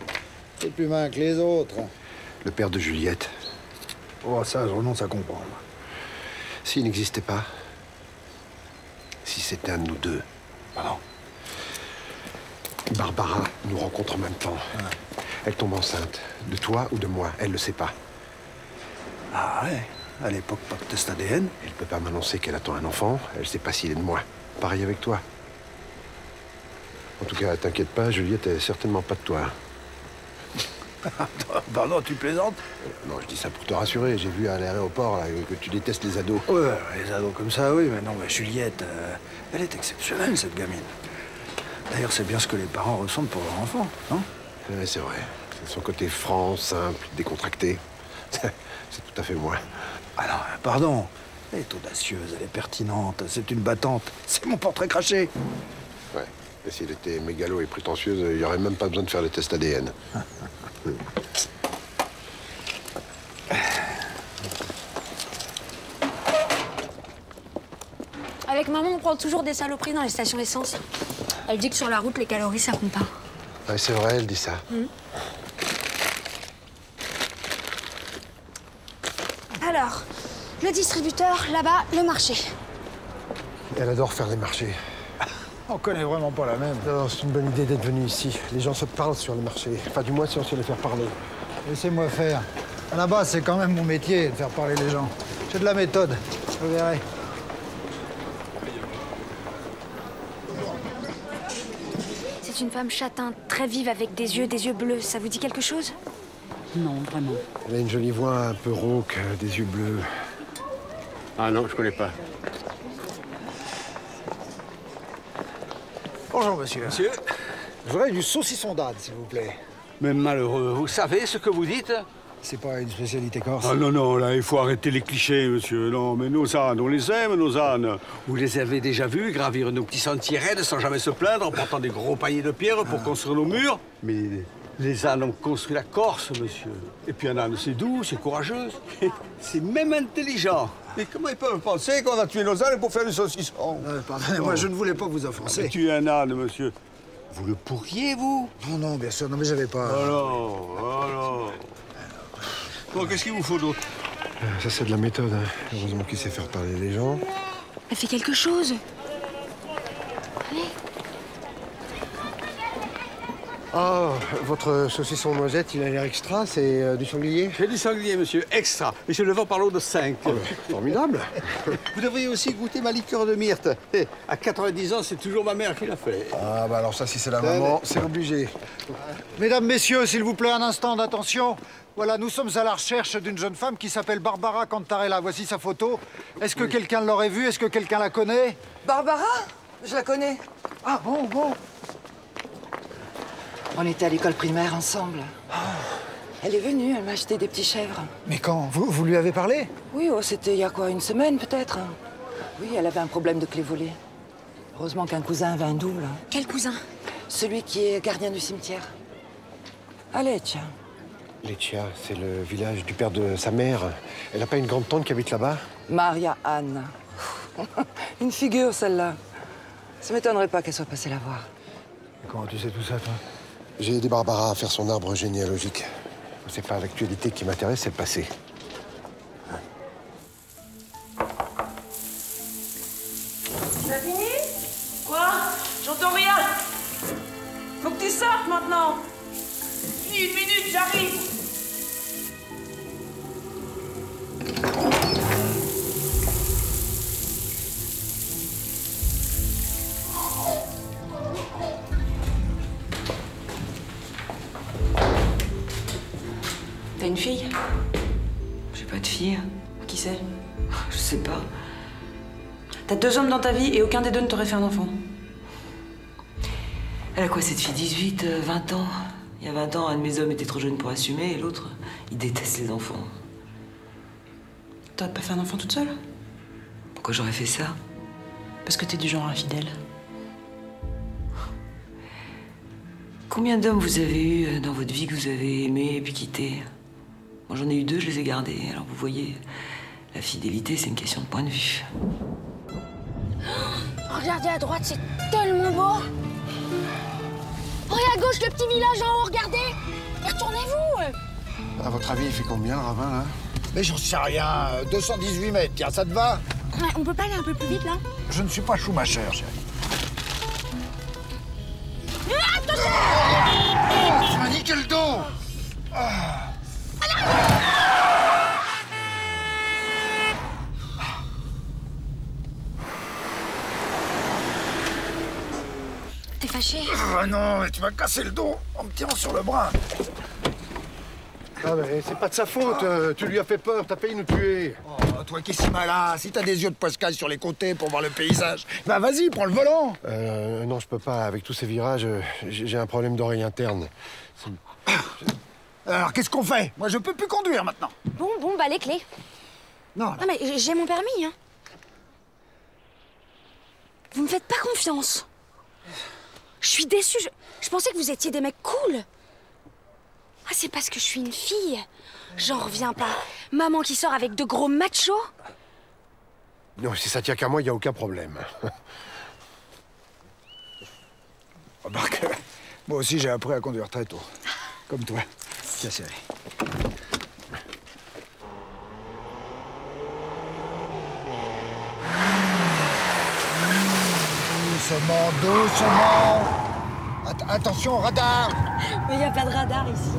C'est plus malin que les autres. Le père de Juliette. Oh, ça, je renonce à comprendre. S'il n'existait pas, si c'était un de nous deux, pardon, Barbara nous rencontre en même temps. Ah. Elle tombe enceinte. De toi ou de moi, elle le sait pas. Ah ouais? À l'époque, pas de test ADN? Elle peut pas m'annoncer qu'elle attend un enfant. Elle sait pas s'il est de moi. Pareil avec toi. En tout cas, t'inquiète pas, Juliette est certainement pas de toi. Pardon, tu plaisantes? Non, je dis ça pour te rassurer. J'ai vu à l'aéroport là, que tu détestes les ados. Ouais, les ados comme ça, oui, mais non, mais Juliette, elle est exceptionnelle, cette gamine. D'ailleurs, c'est bien ce que les parents ressentent pour leur enfant, non? Ouais, c'est vrai. C'est son côté franc, simple, décontracté. C'est tout à fait moi. Ah non, pardon. Elle est audacieuse, elle est pertinente, c'est une battante. C'est mon portrait craché. Ouais. Et s'il était mégalo et prétentieuse, il n'y aurait même pas besoin de faire les tests ADN. Avec maman, on prend toujours des saloperies dans les stations essence. Elle dit que sur la route, les calories, ça compte pas. Ouais, c'est vrai, elle dit ça. Alors, le distributeur, là-bas, le marché. Elle adore faire les marchés. On connaît vraiment pas la même. Non, c'est une bonne idée d'être venu ici. Les gens se parlent sur le marché. Enfin, du moins, si on sait les faire parler. Laissez-moi faire. À la base, c'est quand même mon métier de faire parler les gens. J'ai de la méthode, vous verrez. C'est une femme châtain, très vive, avec des yeux bleus. Ça vous dit quelque chose? Non, vraiment. Elle a une jolie voix un peu rauque, des yeux bleus. Ah non, je connais pas. Bonjour, monsieur. Monsieur, je voudrais du saucisson d'âne, s'il vous plaît. Mais malheureux, vous savez ce que vous dites? C'est pas une spécialité corse. Ah non, non, là, il faut arrêter les clichés, monsieur. Non, mais nos ânes, on les aime, nos ânes. Vous les avez déjà vus gravir nos petits sentiers raides sans jamais se plaindre, en portant des gros paniers de pierre pour construire nos murs? Mais les ânes ont construit la Corse, monsieur. Et puis un âne, c'est doux, c'est courageux, c'est même intelligent. Mais comment ils peuvent penser qu'on a tué nos ânes pour faire du saucisson? Pardonnez-moi, je ne voulais pas vous offenser. Mais tuer un âne, monsieur. Vous le pourriez, vous? Non, non, bien sûr, non, mais j'avais pas... Alors... Bon, qu'est-ce qu'il vous faut d'autre? Ça, c'est de la méthode. Hein. Heureusement qu'il sait faire parler les gens. Elle fait quelque chose. Allez. Oh, votre saucisson noisette, il a l'air extra, c'est du sanglier? C'est du sanglier, monsieur, extra. Mais je le vends par lot de 5. Oh, formidable. Vous devriez aussi goûter ma liqueur de myrte. À 90 ans, c'est toujours ma mère qui l'a fait. Ah, bah alors ça, si c'est la maman, c'est obligé. Mesdames, messieurs, s'il vous plaît, un instant d'attention. Voilà, nous sommes à la recherche d'une jeune femme qui s'appelle Barbara Cantarella. Voici sa photo. Est-ce que quelqu'un l'aurait vue? Est-ce que quelqu'un la connaît? Barbara? Je la connais. Ah bon, bon. On était à l'école primaire ensemble. Elle est venue, elle m'a acheté des petits chèvres. Mais quand? Vous lui avez parlé? Oui, oh, c'était il y a quoi, une semaine peut-être? Oui, elle avait un problème de clé volée. Heureusement qu'un cousin avait un double. Quel cousin? Celui qui est gardien du cimetière. Allez, tiens. Leccia, c'est le village du père de sa mère. Elle n'a pas une grande tante qui habite là-bas? Maria Anne. Une figure, celle-là. Ça m'étonnerait pas qu'elle soit passée la voir. Comment tu sais tout ça, toi? J'ai aidé Barbara à faire son arbre généalogique. C'est pas l'actualité qui m'intéresse, c'est le passé. sortent maintenant. Une minute, j'arrive. T'as une fille? J'ai pas de fille. Qui c'est? Je sais pas. T'as 2 hommes dans ta vie et aucun des 2 ne t'aurait fait un enfant. Elle a quoi cette fille? 18, 20 ans? Il y a 20 ans, un de mes hommes était trop jeune pour assumer et l'autre, il déteste les enfants. T'aurais pas fait un enfant toute seule? Pourquoi j'aurais fait ça? Parce que t'es du genre infidèle. Combien d'hommes vous avez eu dans votre vie que vous avez aimé et puis quitté? Moi j'en ai eu 2, je les ai gardés. Alors vous voyez, la fidélité c'est une question de point de vue. Regardez à droite, c'est tellement beau. Regardez à gauche, le petit village en haut, regardez. Et retournez-vous. À votre avis, il fait combien, le ravin, là? Mais j'en sais rien. 218 mètres, tiens, ça te va? Ouais, on peut pas aller un peu plus vite, là? Je ne suis pas Schumacher, chérie. Attention! Tu m'as niqué le dos! T'es fâché? Ah non, mais tu m'as cassé le dos en me tirant sur le bras. Ah mais c'est pas de sa faute, tu lui as fait peur, t'as failli nous tuer. Oh, toi qui es si malin, si t'as des yeux de poiscaille sur les côtés pour voir le paysage, bah vas-y, prends le volant. Non, je peux pas, avec tous ces virages, j'ai un problème d'oreille interne. Alors, qu'est-ce qu'on fait? Moi, je peux plus conduire maintenant. Bon, bah les clés. Non, Non, mais j'ai mon permis, hein. Vous me faites pas confiance. Je suis déçue, je pensais que vous étiez des mecs cool. Ah, c'est parce que je suis une fille. J'en reviens pas. Maman qui sort avec de gros machos. Non, si ça tient qu'à moi, il n'y a aucun problème. Remarque, moi aussi j'ai appris à conduire très tôt. Comme toi. Tiens, serré. Doucement, doucement. Attention, radar. Mais il n'y a pas de radar ici.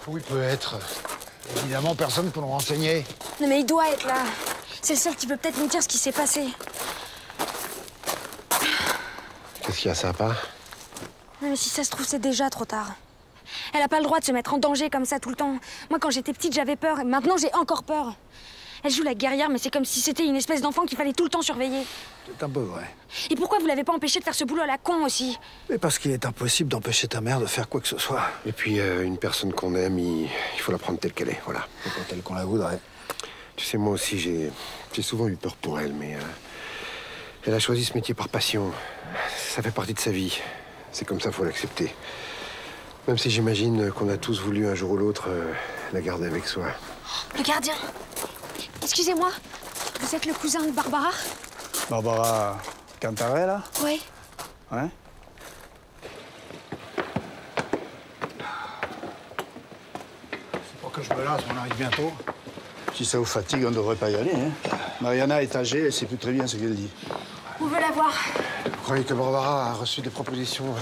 Où il peut être? Évidemment, personne pour nous renseigner. Non mais il doit être là. C'est le seul qui peut peut-être nous dire ce qui s'est passé. Qu'est-ce qu'il y a, sympa? Non mais si ça se trouve, c'est déjà trop tard. Elle a pas le droit de se mettre en danger comme ça tout le temps. Moi, quand j'étais petite, j'avais peur. Et maintenant, j'ai encore peur. Elle joue la guerrière, mais c'est comme si c'était une espèce d'enfant qu'il fallait tout le temps surveiller. C'est un peu vrai. Et pourquoi vous l'avez pas empêché de faire ce boulot à la con aussi? Mais parce qu'il est impossible d'empêcher ta mère de faire quoi que ce soit. Et puis, une personne qu'on aime, il faut la prendre telle qu'elle est, voilà. Et pas telle qu'on la voudrait. Tu sais, moi aussi, j'ai souvent eu peur pour elle, mais elle a choisi ce métier par passion. Ça fait partie de sa vie. C'est comme ça, faut l'accepter. Même si j'imagine qu'on a tous voulu un jour ou l'autre la garder avec soi. Le gardien. Excusez-moi, vous êtes le cousin de Barbara? Barbara Cantarella? Oui. Ouais. C'est pour que je me lasse, on arrive bientôt. Si ça vous fatigue, on ne devrait pas y aller. Hein. Mariana est âgée, elle sait plus très bien ce qu'elle dit. On veut la voir. Vous croyez que Barbara a reçu des propositions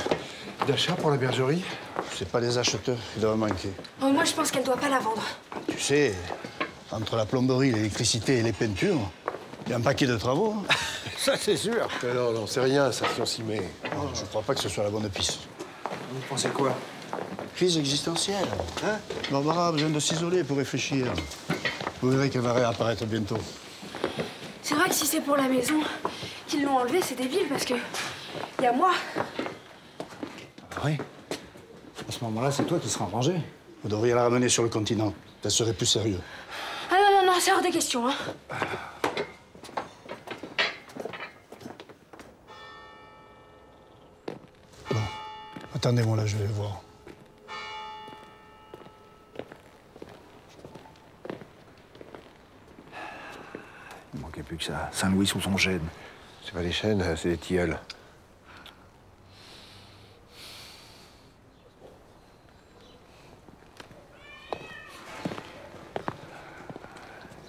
d'achat pour la bergerie? C'est pas des acheteurs, il doit manquer. Oh, moi, je pense qu'elle doit pas la vendre. Tu sais, entre la plomberie, l'électricité et les peintures, il y a un paquet de travaux. Hein. Ça, c'est sûr. Non, c'est rien, ça, si on s'y met. Oh, je crois pas que ce soit la bonne piste. Vous pensez quoi? Crise existentielle. Hein? Barbara a besoin de s'isoler pour réfléchir. Vous verrez qu'elle va réapparaître bientôt. C'est vrai que si c'est pour la maison qu'ils l'ont enlevée, c'est débile parce que il y a moi. Ah oui. À ce moment-là, c'est toi qui seras en danger. Vous devriez la ramener sur le continent. Ça serait plus sérieux. Ah non, c'est hors des questions, hein. Attendez-moi là, je vais voir. Il manquait plus que ça. Saint-Louis sous son chêne. C'est pas les chênes, c'est les tilleuls.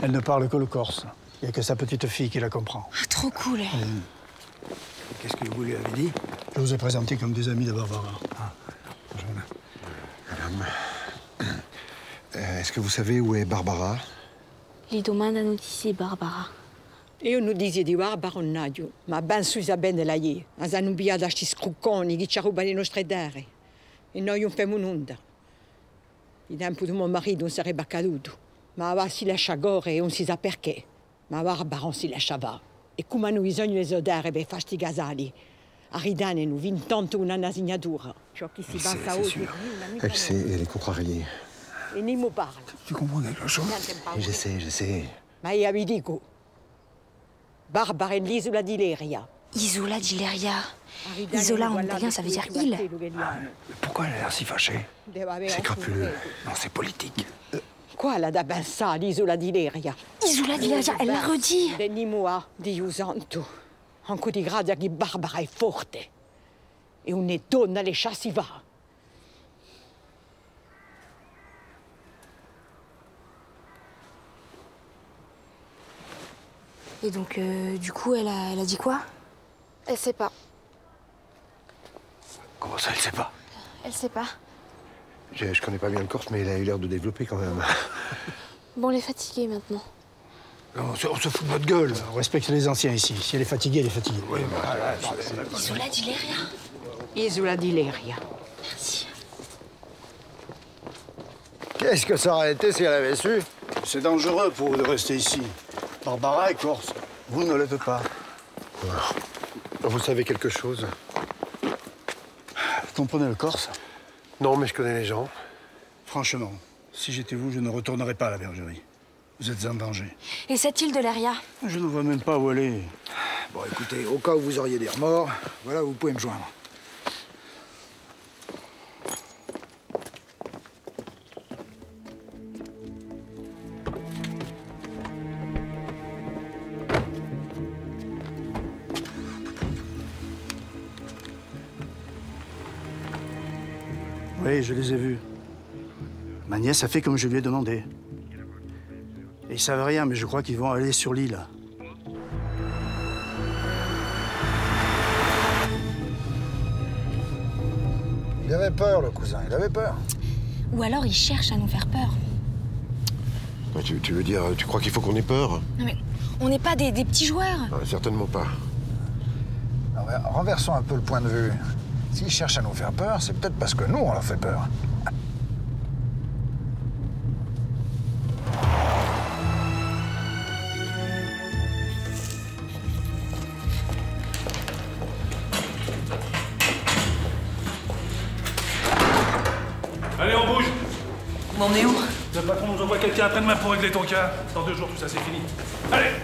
Elle ne parle que le corse. Il n'y a que sa petite fille qui la comprend. Ah, trop cool. Qu'est-ce que vous lui avez dit? Je vous ai présenté comme des amis de Barbara. Madame, est-ce que vous savez où est Barbara? Li domandano di sì, Barbara. Io non dico di Barbara un nadio, ma ben suisa bene la ie. Hanno ubbiato questi scrucconi che ci rubano le nostre terre. E noi non facciamo nulla. Il tempo di mio marito non sarebbe accaduto. Ma ora si lascia gore e non si sa perché. Ma Barbara non si lasciava. E come hanno bisogno di esodare per fare sti casali, a ridane nous 20 ans una nasignatura. Ciò che si basa oggi. Elle sait, elle est contrariée. E ne mi parla. Tu comprends quelque chose? J'essaie. Ma io vi dico, Barbara è l'isola di Leria. Isola di Leria. Isola en italien, ça veut dire île. Pourquoi elle a l'air si fâchée? C'est crapuleux. Non, c'est politique. Qua la da pensare l'isola di Leria. Isola di Leria, elle l'a redit. Denimoa di usanto. Anche di grazia che Barbara è forte. E una donna le si va. Et donc, du coup, elle a dit quoi? Elle sait pas. Comment ça, elle sait pas? Elle sait pas. Je connais pas bien le corse, mais elle a eu l'air de développer quand même. Bon, elle est fatiguée maintenant. Non, on se fout de votre gueule. On respecte les anciens ici. Si elle est fatiguée, elle est fatiguée. Oui, Isola di Leria. Isola di Leria. Merci. Qu'est-ce que ça aurait été si elle avait su? C'est dangereux pour vous de rester ici. Barbara est corse. Vous ne l'êtes pas. Vous savez quelque chose? Vous comprenez le corse? Non, mais je connais les gens. Franchement, si j'étais vous, je ne retournerais pas à la bergerie. Vous êtes en danger. Et cette île de Leria? Je ne vois même pas où elle est. Bon, écoutez, au cas où vous auriez des remords, voilà, vous pouvez me joindre. Oui, je les ai vus. Ma nièce a fait comme je lui ai demandé. Et ils savent rien, mais je crois qu'ils vont aller sur l'île. Il avait peur, le cousin, il avait peur. Ou alors il cherche à nous faire peur. Tu veux dire, tu crois qu'il faut qu'on ait peur? Non mais, on n'est pas des petits joueurs. Certainement pas. Alors, renversons un peu le point de vue. S'ils cherchent à nous faire peur, c'est peut-être parce que nous, on leur fait peur. Allez, on bouge. Vous m'emmenez où? Le patron nous envoie quelqu'un après-demain pour régler ton cas. Dans 2 jours, tout ça, c'est fini. Allez!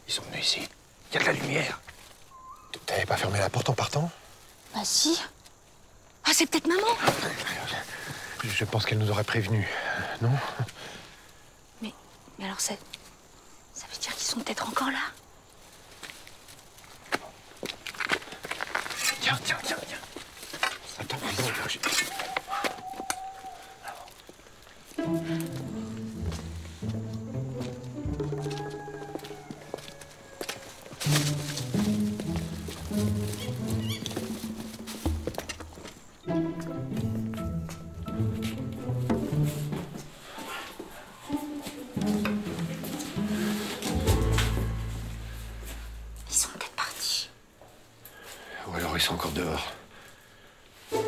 Ils sont venus ici. Il y a de la lumière. T'avais pas fermé la porte en partant? Bah si. Ah, c'est peut-être maman. Je pense qu'elle nous aurait prévenus, non? Mais alors ça veut dire qu'ils sont peut-être encore là. Tiens. Attends, Ils sont peut-être partis. Ou alors ils sont encore dehors. Il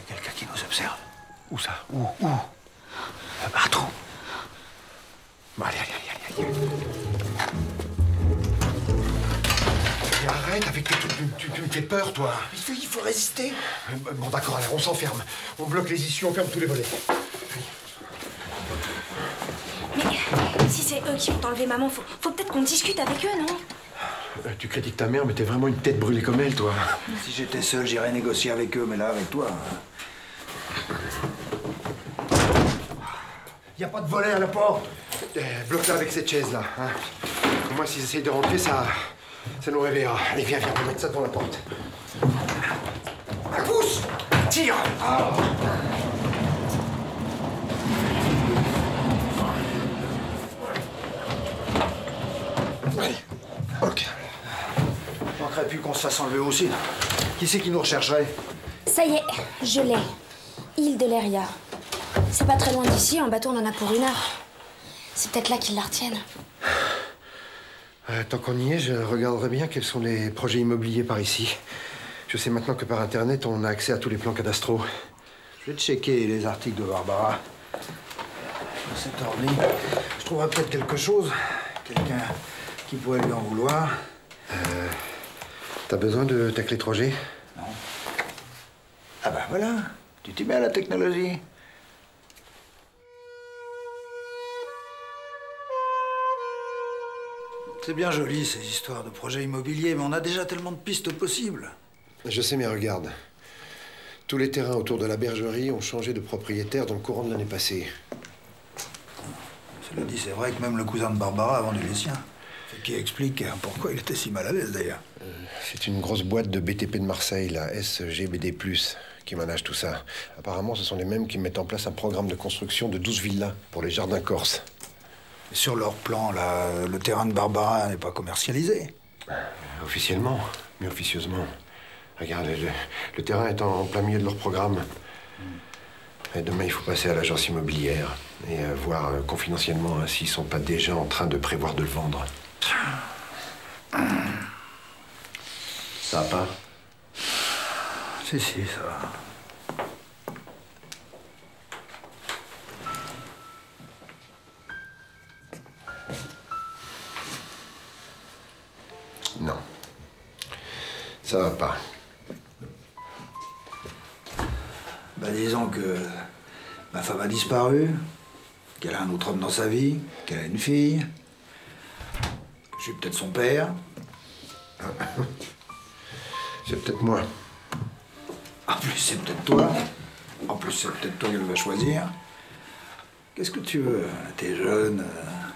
y a quelqu'un qui nous observe. Où ça? Où? Partout. Bon, allez. Et arrête avec tes trucs, tu me fais peur, toi. Il faut résister. Bon, d'accord, alors on s'enferme. On bloque les issues, on ferme tous les volets. Mais si c'est eux qui ont enlevé maman. Faut peut-être qu'on discute avec eux, non? Tu critiques ta mère, mais t'es vraiment une tête brûlée comme elle, toi. Si j'étais seul, j'irais négocier avec eux, mais là, avec toi... Y a pas de volet à la porte. Bloque-la avec cette chaise-là. Hein. Au moins, s'ils essayent de rentrer, ça nous réveillera. Allez, viens, on va mettre ça devant la porte. Pousse! Tire! Ah. Allez, ok. Il manquerait plus qu'on se fasse enlever aussi. Qui c'est qui nous rechercherait? Ça y est, je l'ai. Île de Léria. C'est pas très loin d'ici, en bateau on en a pour 1 heure. C'est peut-être là qu'ils la retiennent. Tant qu'on y est, je regarderai bien quels sont les projets immobiliers par ici. Je sais maintenant que par Internet, on a accès à tous les plans cadastraux. Je vais checker les articles de Barbara. Dans cet ordi, je trouverai peut-être quelque chose. Quelqu'un qui pourrait lui en vouloir. T'as besoin de ta clé 3G? Non. Ah ben voilà, tu t'y mets à la technologie. C'est bien joli, ces histoires de projets immobiliers, mais on a déjà tellement de pistes possibles. Je sais, mais regarde. Tous les terrains autour de la bergerie ont changé de propriétaire dans le courant de l'année passée. Cela dit, c'est vrai que même le cousin de Barbara a vendu les siens. Ce qui explique pourquoi il était si mal à l'aise, d'ailleurs. C'est une grosse boîte de BTP de Marseille, la SGBD+, qui manage tout ça. Apparemment, ce sont les mêmes qui mettent en place un programme de construction de 12 villas pour les jardins corses. Et sur leur plan, là, le terrain de Barbara n'est pas commercialisé. Officiellement, mais officieusement. Regarde, le terrain est en plein milieu de leur programme. Et demain, il faut passer à l'agence immobilière et voir confidentiellement s'ils sont pas déjà en train de prévoir de le vendre. Ça va pas? Si, ça va. Non. Ça va pas. Bah, disons que ma femme a disparu, qu'elle a un autre homme dans sa vie, qu'elle a une fille, que je suis peut-être son père. C'est peut-être moi. En plus, c'est peut-être toi. En plus, c'est peut-être toi qu'elle va choisir. Qu'est-ce que tu veux? T'es jeune,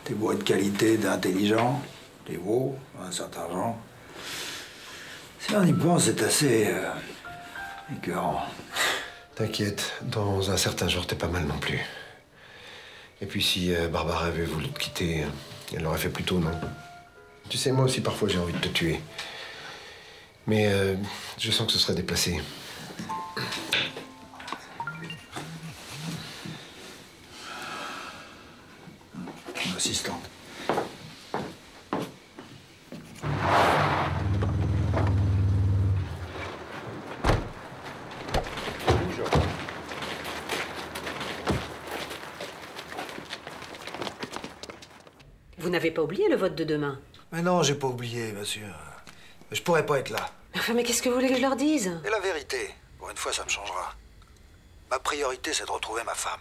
t'es bourré de qualité, t'es intelligent, t'es beau, un certain genre. Si on y pense, c'est assez écœurant. T'inquiète, dans un certain genre, t'es pas mal non plus. Et puis si Barbara avait voulu te quitter, elle l'aurait fait plus tôt, non? Tu sais, moi aussi, parfois, j'ai envie de te tuer. Mais je sens que ce serait déplacé. Mon assistante. Vous n'avez pas oublié le vote de demain? Mais non, j'ai pas oublié, bien sûr. Mais je pourrais pas être là. Enfin, mais qu'est-ce que vous voulez que je leur dise? Et la vérité, pour une fois, ça me changera. Ma priorité, c'est de retrouver ma femme.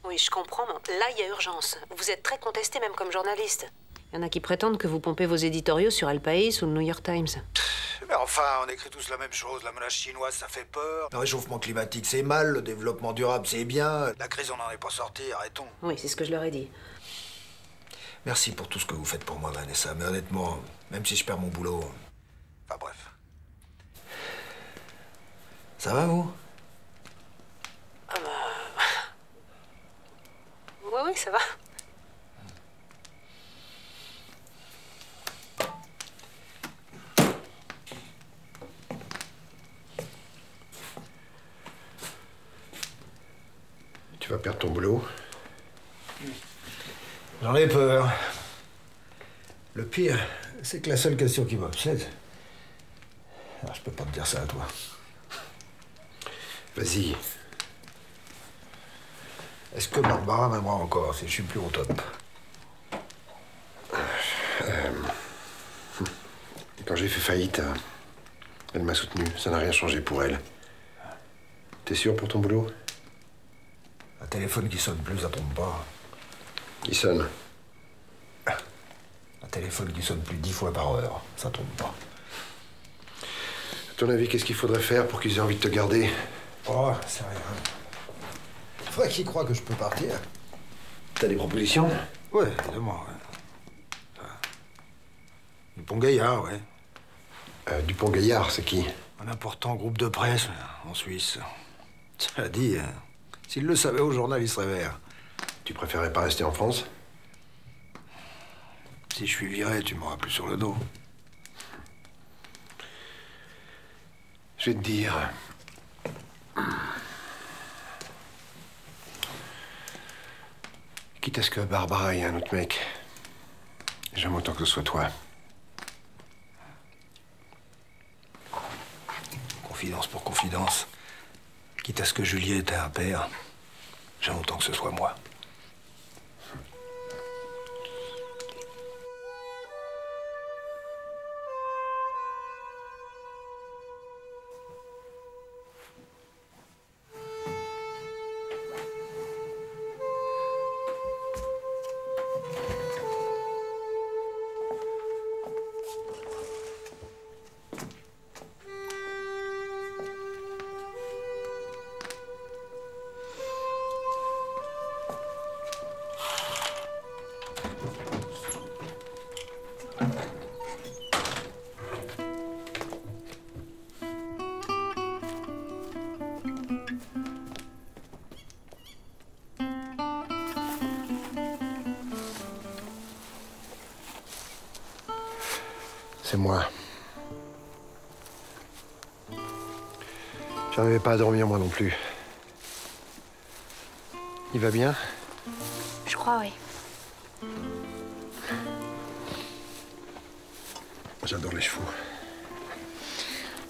Oui, je comprends, mais là, il y a urgence. Vous êtes très contesté, même comme journaliste. Il y en a qui prétendent que vous pompez vos éditoriaux sur El País ou le New York Times. Mais enfin, on écrit tous la même chose. La menace chinoise, ça fait peur. Le réchauffement climatique, c'est mal. Le développement durable, c'est bien. La crise, on n'en est pas sorti. Arrêtons. Oui, c'est ce que je leur ai dit. Merci pour tout ce que vous faites pour moi, Vanessa. Mais honnêtement, même si je perds mon boulot... Enfin, bref. Ça va, vous? Ah bah... Oui, ça va. Tu vas perdre ton boulot? J'en ai peur. Le pire, c'est que la seule question qui m'obsède... Alors, je peux pas te dire ça à toi. Vas-y. Est-ce que Barbara m'aimera encore si je suis plus au top? Quand j'ai fait faillite, elle m'a soutenu. Ça n'a rien changé pour elle. T'es sûr pour ton boulot? Un téléphone qui sonne plus, ça tombe pas. Il sonne. téléphone qui sonne plus de 10 fois par heure. Ça tombe pas. À ton avis, qu'est-ce qu'il faudrait faire pour qu'ils aient envie de te garder? Oh, c'est rien. Faudrait qu'ils croient que je peux partir. T'as des propositions? Ouais, évidemment, ouais. Dupont-Gaillard, ouais. Dupont-Gaillard, c'est qui? Un important groupe de presse en Suisse. Cela dit, s'il le savait au journal, il serait vert. Tu préférais pas rester en France? Si je suis viré, tu m'auras plus sur le dos. Je vais te dire... Quitte à ce que Barbara ait un autre mec, j'aime autant que ce soit toi. Confidence pour confidence. Quitte à ce que Juliette ait un père, j'aime autant que ce soit moi. C'est moi. J'arrivais pas à dormir, moi non plus. Il va bien? Je crois, oui. J'adore les chevaux.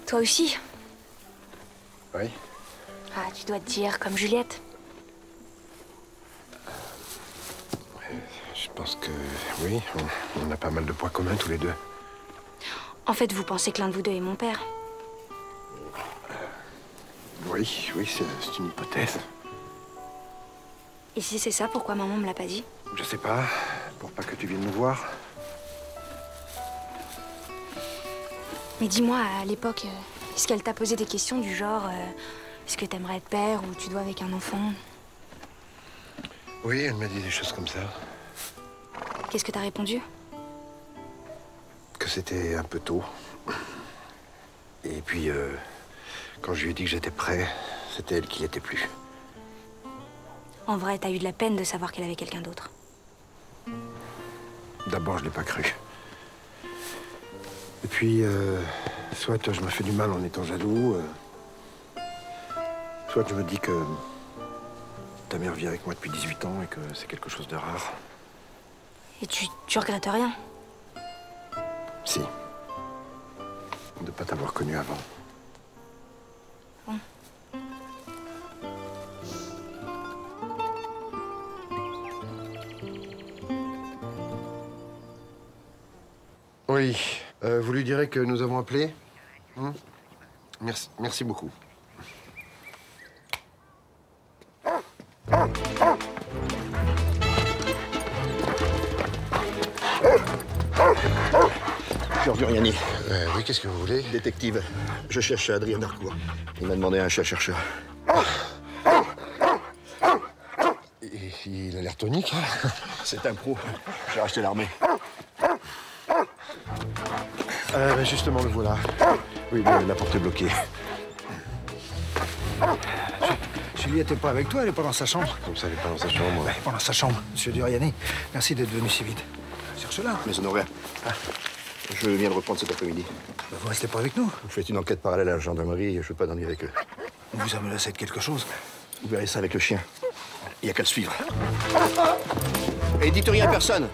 Toi aussi? Oui. Ah, tu dois te dire comme Juliette. Je pense que oui, on a pas mal de points communs tous les deux. En fait, vous pensez que l'un de vous deux est mon père? Oui, c'est une hypothèse. Et si c'est ça, pourquoi maman me l'a pas dit? Je sais pas, pour pas que tu viennes nous voir. Mais dis-moi, à l'époque, est-ce qu'elle t'a posé des questions du genre est-ce que t'aimerais être père ou tu dois avec un enfant? Oui, elle m'a dit des choses comme ça. Qu'est-ce que t'as répondu? Que c'était un peu tôt. Et puis, quand je lui ai dit que j'étais prêt, c'était elle qui l'était plus. En vrai, t'as eu de la peine de savoir qu'elle avait quelqu'un d'autre. D'abord, je l'ai pas cru. Et puis, soit je me fais du mal en étant jaloux, soit je me dis que ta mère vit avec moi depuis 18 ans et que c'est quelque chose de rare. Et tu regrettes rien? Si. De ne pas t'avoir connu avant. Bon. Oui. Vous lui direz que nous avons appelé? Merci beaucoup. Giorgiani. Oui, qu'est-ce que vous voulez? Détective, je cherche Adrien Darcourt. Il m'a demandé un chat-chercheur. Il a l'air tonique, hein? C'est un pro. J'ai racheté l'armée. Justement, le voilà. Oui, la porte est bloquée. Juliette n'est pas avec toi, elle n'est pas dans sa chambre. Comme ça, elle n'est pas dans sa chambre. Ouais, pas dans sa chambre. Monsieur Duriani, merci d'être venu si vite. Cherche-la. Mais honoraires. Je viens de reprendre cet après-midi. Bah, vous restez pas avec nous. Vous faites une enquête parallèle à la gendarmerie et je veux pas d'ennuyer avec eux. On vous a menacé de quelque chose. Vous verrez ça avec le chien. Il n'y a qu'à le suivre. Et dites rien à personne.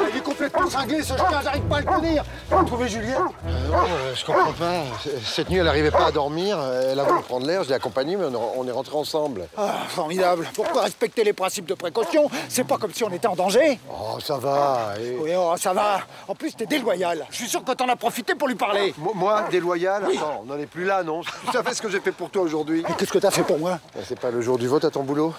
Il est complètement cinglé, ce chien, j'arrive pas à le tenir. Vous trouvez Juliette? Non, je comprends pas. Cette nuit, elle n'arrivait pas à dormir. Elle a voulu prendre l'air, je l'ai accompagnée, mais on est rentrés ensemble. Ah, formidable. Pourquoi respecter les principes de précaution? C'est pas comme si on était en danger. Oh, ça va. Oui, oh, ça va. En plus, t'es déloyal. Je suis sûr que t'en as profité pour lui parler. Moi, déloyal? Oui. Attends, on n'en est plus là, non? Tu savais ce que j'ai fait pour toi aujourd'hui? Et qu'est-ce que t'as fait pour moi? C'est pas le jour du vote à ton boulot?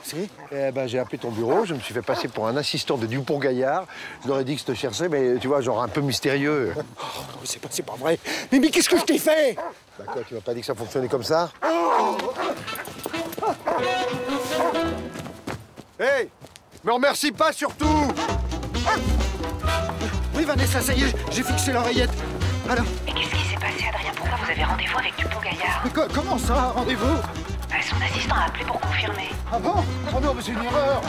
Si. Eh ben, j'ai appelé ton bureau, je me suis fait passer pour un assistant de Dupont-Gaillard. Je leur ai dit que je te cherchais, mais tu vois, genre un peu mystérieux. Oh, non, c'est pas vrai. Mais qu'est-ce que je t'ai fait? Bah quoi, tu m'as pas dit que ça fonctionnait comme ça? Hey, me remercie pas surtout. Oui, Vanessa, ça y est, j'ai fixé l'oreillette. Alors? Mais qu'est-ce qui s'est passé, Adrien? Pourquoi vous avez rendez-vous avec Dupont-Gaillard? Mais comment ça, rendez-vous? Son assistant a appelé pour confirmer. Ah bon? Oh non, mais c'est une erreur.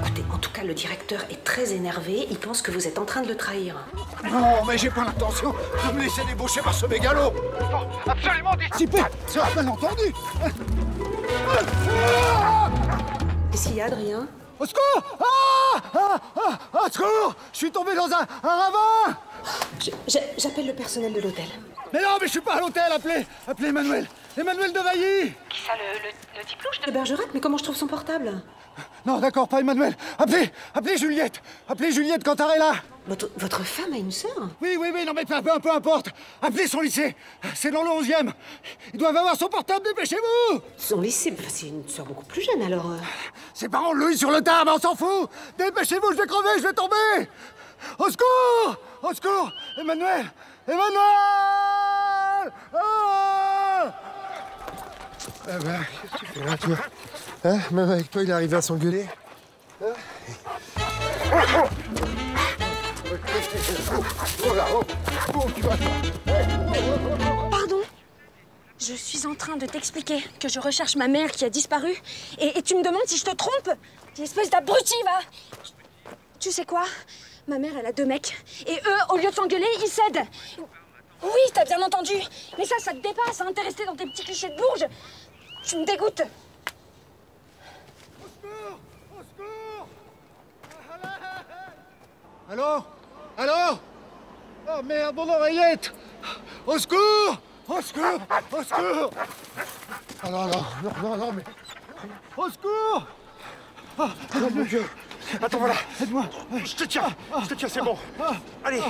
Écoutez, en tout cas, le directeur est très énervé. Il pense que vous êtes en train de le trahir. Non, mais j'ai pas l'intention de me laisser débaucher par ce mégalo. Faut absolument dissiper ce malentendu. Qu'est-ce qu'il y a, Adrien? Au secours! Au secours! Je suis tombé dans un ravin! J'appelle le personnel de l'hôtel. Mais non, mais je suis pas à l'hôtel, appelez Emmanuel. Emmanuel de Vailly. Qui ça, le type louche de Bergerac? Mais comment je trouve son portable? Non, d'accord, pas Emmanuel. Appelez Juliette. Appelez Juliette Cantarella. Votre femme a une sœur? Oui, non, mais peu importe. Appelez son lycée. C'est dans le 11e. Ils doivent avoir son portable, dépêchez-vous. Son lycée? C'est une sœur beaucoup plus jeune, alors... Ses parents l'ont eu sur le tard, mais on s'en fout. Dépêchez-vous, je vais crever, je vais tomber. Au secours! Au secours! Emmanuel! Ah ben, qu'est-ce que tu fais là, toi? Hein? Même avec toi, il est arrivé à s'engueuler? Hein? Pardon? Je suis en train de t'expliquer que je recherche ma mère qui a disparu et tu me demandes si je te trompe? Espèce d'abruti, va! Tu sais quoi? Ma mère, elle a 2 mecs. Et eux, au lieu de s'engueuler, ils cèdent. Oui, t'as bien entendu. Mais ça te dépasse, hein, t'es resté dans tes petits clichés de bourge. Tu me dégoûtes. Au secours! Allô? Oh merde, mon oreillette! Au secours! Au secours! Ah non, mais... Au secours! Oh mon Dieu! Attends, voilà! Aide-moi! Je te tiens, c'est bon! Allez!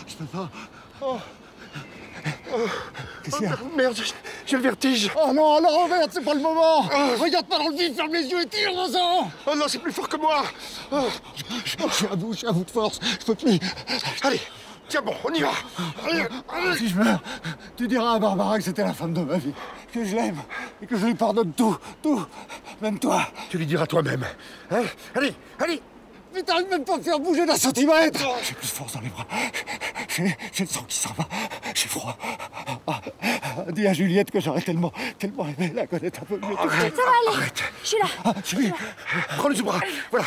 Je peux pas. Qu'est-ce qu'il y a? Merde, j'ai le vertige! Oh non, merde, c'est pas le moment! Regarde pas dans le vide, ferme les yeux et tire dans sang! Oh non, c'est plus fort que moi! Je suis à bout de force, je peux plus. Allez! Tiens bon, on y va! Allez. Si je meurs, tu diras à Barbara que c'était la femme de ma vie, que je l'aime et que je lui pardonne tout, même toi. Tu lui diras toi-même. Hein? Allez! Mais t'arrives même pas à me faire bouger d'un centimètre! J'ai plus de force dans les bras. J'ai le sang qui s'en va. J'ai froid. Dis à Juliette que j'aurais tellement aimé la connaître un peu mieux. Ça va aller. Arrête. Je suis là. Prends-le sous bras. Voilà.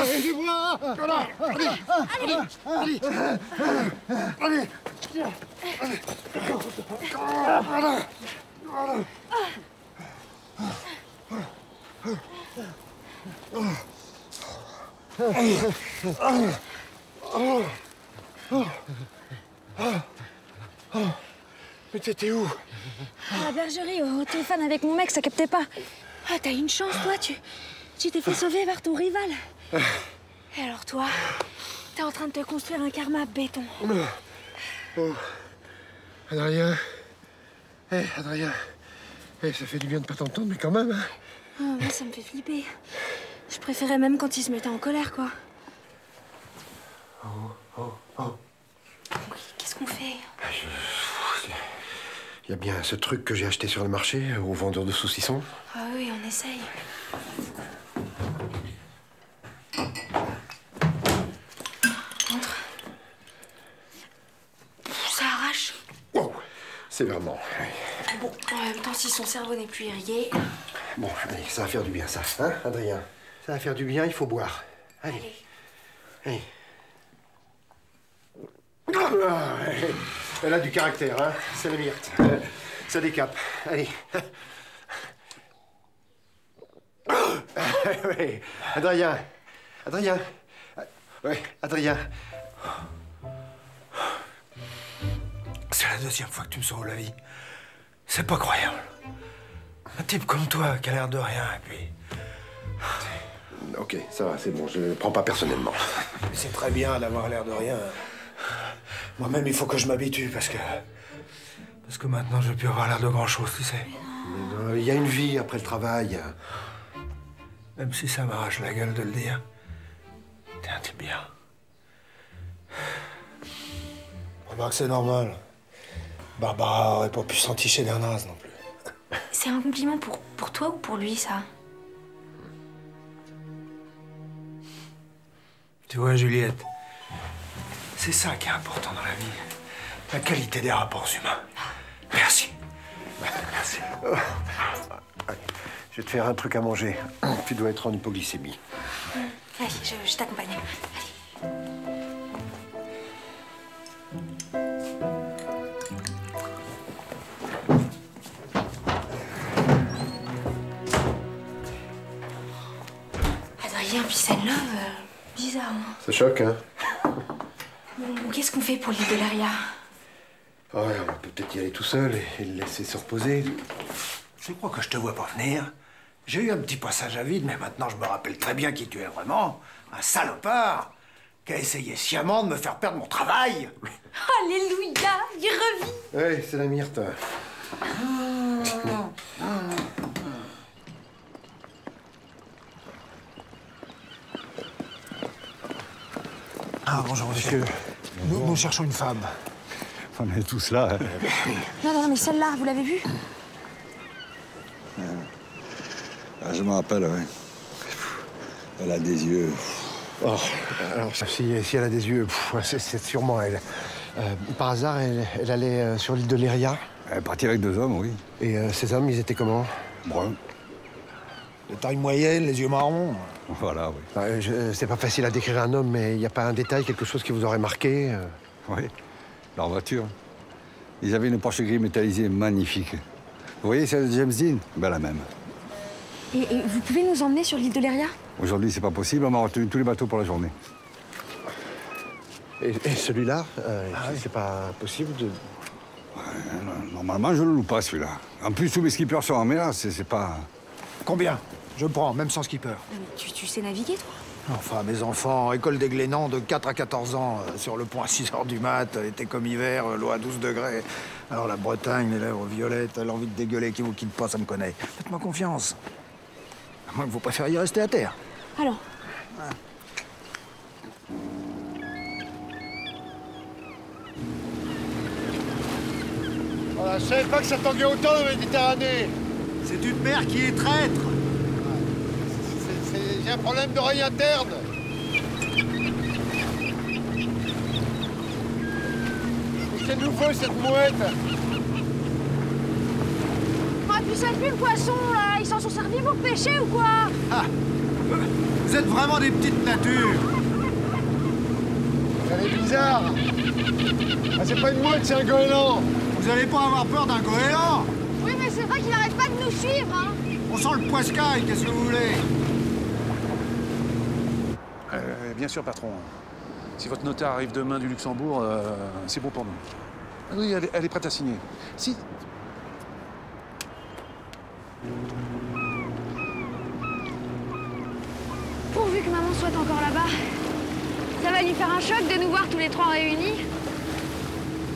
Aidez-moi. Voilà. Allez. Mais t'étais où? À la bergerie, au téléphone avec mon mec, ça captait pas. Ah, t'as une chance, toi, tu t'es fait sauver par ton rival. Et alors toi, t'es en train de te construire un karma béton. Oh. Adrien. Adrien. Ça fait du bien de pas t'entendre, mais quand même. Hein. Oh, moi, ça me fait flipper. Je préférais même quand il se mettait en colère, quoi. Oh. Oui, qu'est-ce qu'on fait? Il y a bien ce truc que j'ai acheté sur le marché, au vendeur de saucissons. Ah oui, on essaye. Entre. Ça arrache. Wow, sévèrement. Bon, en même temps, si son cerveau n'est plus irrigué... Bon, allez, ça va faire du bien, ça. Hein, Adrien? Ça va faire du bien, il faut boire. Allez. Elle a du caractère, hein. C'est la Myrte. Ça décape. Allez. Oui. Adrien. Oui, Adrien. C'est la 2e fois que tu me sauves la vie. C'est pas croyable. Un type comme toi qui a l'air de rien, et puis... Ok, ça va, c'est bon, je le prends pas personnellement. C'est très bien d'avoir l'air de rien. Moi-même, il faut que je m'habitue, parce que maintenant, je vais plus avoir l'air de grand-chose, tu sais. Il y a une vie après le travail. Même si ça m'arrache la gueule de le dire. T'es un type bien. Remarque, c'est normal. Barbara aurait pas pu s'enticher d'un naze non plus. C'est un compliment pour toi ou pour lui, ça? Tu vois, Juliette, c'est ça qui est important dans la vie. La qualité des rapports humains. Merci. Merci. Je vais te faire un truc à manger. Tu dois être en hypoglycémie. Allez, je t'accompagne. Allez. Adrien, puis celle-là, bizarre, hein. Ça choque, hein? Bon, qu'est-ce qu'on fait pour l'île de l'Aria? Ouais, on va peut-être y aller tout seul et le laisser se reposer. Je crois que je te vois pas venir. J'ai eu un petit passage à vide, mais maintenant je me rappelle très bien qui tu es vraiment. Un salopard qui a essayé sciemment de me faire perdre mon travail. Alléluia, il revit. Ouais, c'est la myrte. Ah, bonjour, monsieur. Nous cherchons une femme. On est tous là. Hein. Non, mais celle-là, vous l'avez vue? Ah, je me rappelle, oui. Elle a des yeux. Oh, alors, si elle a des yeux, c'est sûrement elle. Par hasard, elle allait sur l'île de l'Eria. Elle est partie avec 2 hommes, oui. Et ces hommes, ils étaient comment? Bruns. De taille moyenne, les yeux marrons. Voilà, oui. C'est pas facile à décrire un homme, mais il n'y a pas un détail, quelque chose qui vous aurait marqué? Oui, leur voiture. Ils avaient une Porsche gris métallisée magnifique. Vous voyez celle de James Dean? Ben la même. Et vous pouvez nous emmener sur l'île de l'Eria? Aujourd'hui, c'est pas possible. On m'a retenu tous les bateaux pour la journée. Et celui-là, c'est pas possible de... Normalement, je le loue pas, celui-là. En plus, tous mes skippers sont en mer, c'est pas... Combien? Je prends, même sans skipper. Mais tu sais naviguer, toi? Enfin, mes enfants, école des Glénans, de 4 à 14 ans, sur le pont à 6 h du mat, été comme hiver, l'eau à 12 degrés. Alors la Bretagne, les lèvres violettes, l'envie de dégueuler qui vous quitte pas, ça me connaît. Faites-moi confiance. À moins que vous préfériez rester à terre. Alors? Voilà, je savais pas que ça tanguait autant en Méditerranée. C'est une mer qui est traître. J'ai un problème d'oreille interne. C'est nouveau cette mouette. Ah, puis ça pue le poisson, là. Ils s'en sont servis pour pêcher ou quoi? Ah. Vous êtes vraiment des petites natures. Elle est bizarre. Ah, c'est pas une mouette, c'est un goéland. Vous allez pas avoir peur d'un goéland? Oui, mais c'est vrai qu'il arrête pas de nous suivre, hein. On sent le poiscaille, qu'est-ce que vous voulez? Bien sûr, patron. Si votre notaire arrive demain du Luxembourg, c'est bon pour nous. Ah oui, elle est prête à signer. Si. Pourvu que maman soit encore là-bas. Ça va lui faire un choc de nous voir tous les 3 réunis.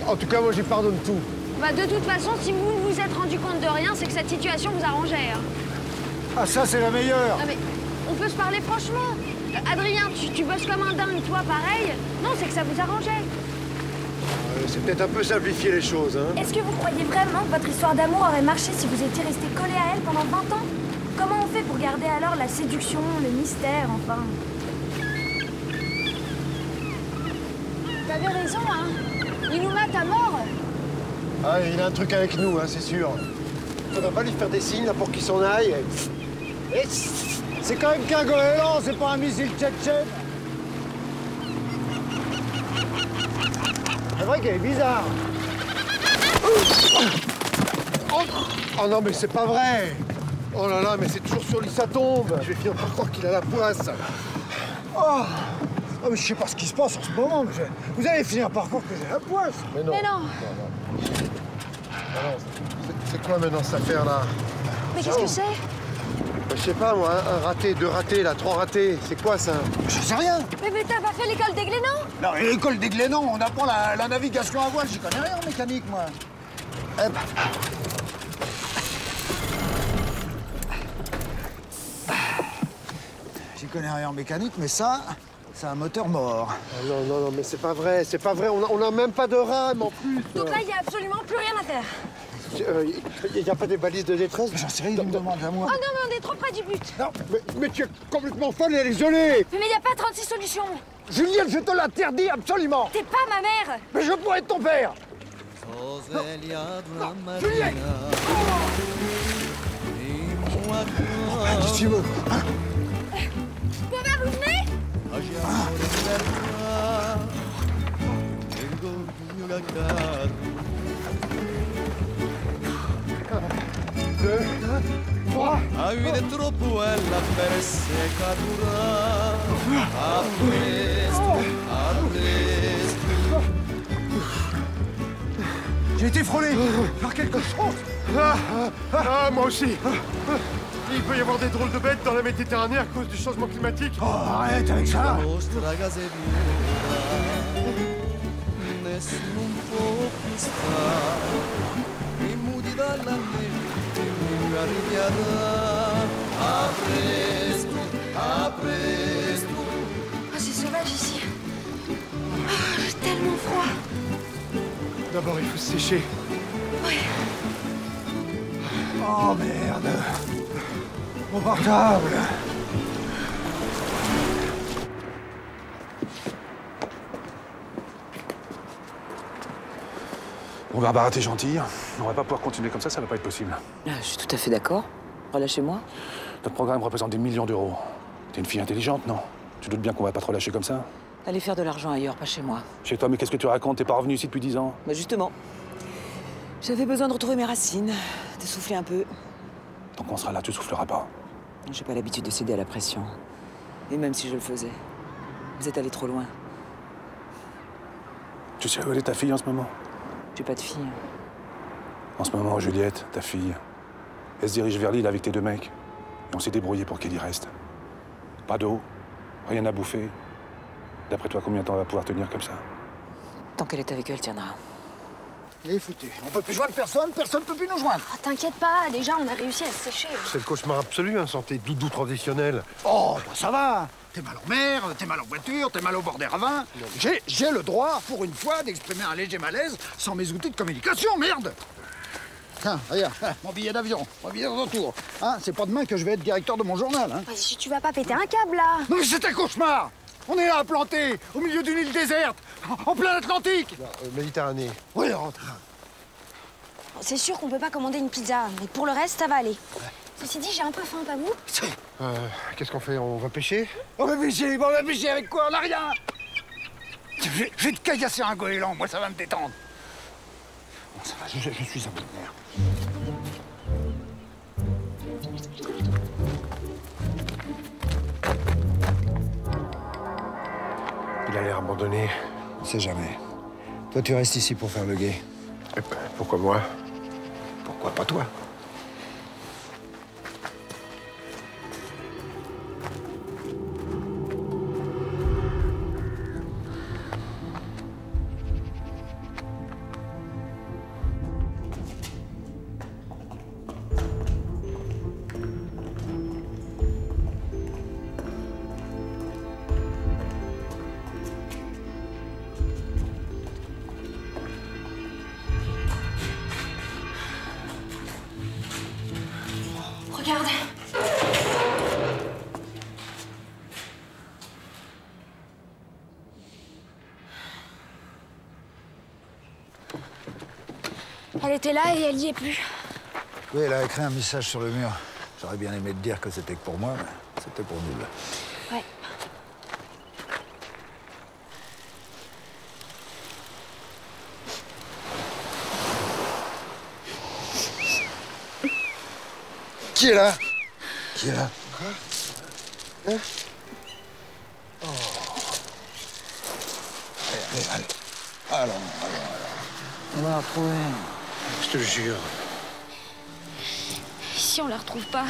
En tout cas, moi, j'y pardonne tout. Bah, de toute façon, si vous ne vous êtes rendu compte de rien, c'est que cette situation vous arrangeait. Hein. Ah, ça, c'est la meilleure. Non, mais on peut se parler franchement. Adrien, tu bosses comme un dingue, toi, pareil. Non, c'est que ça vous arrangeait. C'est peut-être un peu simplifier les choses, hein. Est-ce que vous croyez vraiment que votre histoire d'amour aurait marché si vous étiez resté collé à elle pendant 20 ans? Comment on fait pour garder alors la séduction, le mystère, enfin? T'avais raison, hein. Il nous mate à mort. Ah, il a un truc avec nous, hein, c'est sûr. Faudrait pas lui faire des signes là pour qu'il s'en aille. Et c'est quand même qu'un goéland, c'est pas un missile tchétchène. C'est vrai qu'elle est bizarre. Oh non, mais c'est pas vrai. Oh là là, mais c'est toujours sur lui, ça tombe. Je vais finir par croire qu'il a la poisse. Oh, mais je sais pas ce qui se passe en ce moment. Mais vous allez finir par croire que j'ai la poisse. Mais non. Mais non. C'est quoi maintenant cette affaire-là? Mais qu'est-ce que c'est? Je sais pas, moi, un raté, 2 ratés, là, 3 ratés. C'est quoi, ça? Je sais rien. Mais t'as pas fait l'école des Glénans? Non, mais l'école des Glénans, on apprend la navigation à voile. J'y connais rien en mécanique, moi. Eh ben. connais rien en mécanique, mais ça, c'est un moteur mort. Ah non, non, non, mais c'est pas vrai, c'est pas vrai. On n'a même pas de rame en plus. Donc là, il n'y a absolument plus rien à faire. Il n'y a pas des balises de détresse? J'en sais rien, il me demande à moi. Oh non, mais on est trop près du but. Non, mais tu es complètement folle, elle est gelée. Mais il n'y a pas 36 solutions. Juliette, je te l'interdis absolument. T'es pas ma mère. Mais je pourrais être ton père. Juliette! Qu'est-ce que tu veux? Père, vous venez? Avide troppo è la persecatura. A presto, a presto. J'ai été frôlé par quelque chose. Moi aussi. Il peut y avoir des drôles de bêtes dans la Méditerranée à cause du changement climatique. Oh, arrête avec ça. Nessuno può più stare, i mudi dalla neve mi arriverà. A presto, a presto. Oh, c'est sauvage ici. Oh, j'ai tellement froid. D'abord, il faut se sécher. Oui. Oh merde. Mon portable. Bon, Barbara, t'es gentille. On va pas pouvoir continuer comme ça va pas être possible. Je suis tout à fait d'accord. Relâchez-moi. Notre programme représente des millions d'euros. T'es une fille intelligente, non? Tu doutes bien qu'on va pas te relâcher comme ça? Allez faire de l'argent ailleurs, pas chez moi. Chez toi, mais qu'est-ce que tu racontes? T'es pas revenu ici depuis 10 ans? Bah justement. J'avais besoin de retrouver mes racines, de souffler un peu. Tant qu'on sera là, tu souffleras pas. J'ai pas l'habitude de céder à la pression. Et même si je le faisais, vous êtes allé trop loin. Tu sais où elle est ta fille en ce moment? J'ai pas de fille. En ce moment, Juliette, ta fille, elle se dirige vers l'île avec tes 2 mecs. Et on s'est débrouillé pour qu'elle y reste. Pas d'eau, rien à bouffer. D'après toi, combien de temps elle va pouvoir tenir comme ça? Tant qu'elle est avec eux, elle tiendra. Il est foutu. On peut plus joindre personne, personne peut plus nous joindre. Oh, t'inquiète pas, déjà, on a réussi à se sécher. C'est le cauchemar absolu, hein, sans tes doudous traditionnels. Oh, bah ça va. T'es mal en mer, t'es mal en voiture, t'es mal au bord des ravins. J'ai le droit, pour une fois, d'exprimer un léger malaise sans mes outils de communication, merde. Tiens, regarde, mon billet d'avion, mon billet de retour. Hein, c'est pas demain que je vais être directeur de mon journal. Hein. Si tu vas pas péter un câble, là. Non mais c'est un cauchemar. On est là, planté, au milieu d'une île déserte, en plein Atlantique. Méditerranée. Oui, rentre. C'est sûr qu'on peut pas commander une pizza, mais pour le reste, ça va aller. Ceci dit, j'ai un peu faim, pas vous? Qu'est-ce qu'on fait? On va pêcher? On va pêcher avec quoi? On n'a rien. Je vais te caillasser un goéland, moi ça va me détendre. Bon, ça va, je suis un peu de nerf. Il a l'air abandonné. On sait jamais. Toi, tu restes ici pour faire le guet. Pourquoi moi? Pourquoi pas toi? Regarde. Elle était là et elle y est plus. Oui, elle a écrit un message sur le mur. J'aurais bien aimé te dire que c'était que pour moi, mais c'était pour nous. Ouais. Qui est là? Qui est là? Quoi? Hein? Oh. Allez. Allons. On va la retrouver. Je te le jure. Si on la retrouve pas,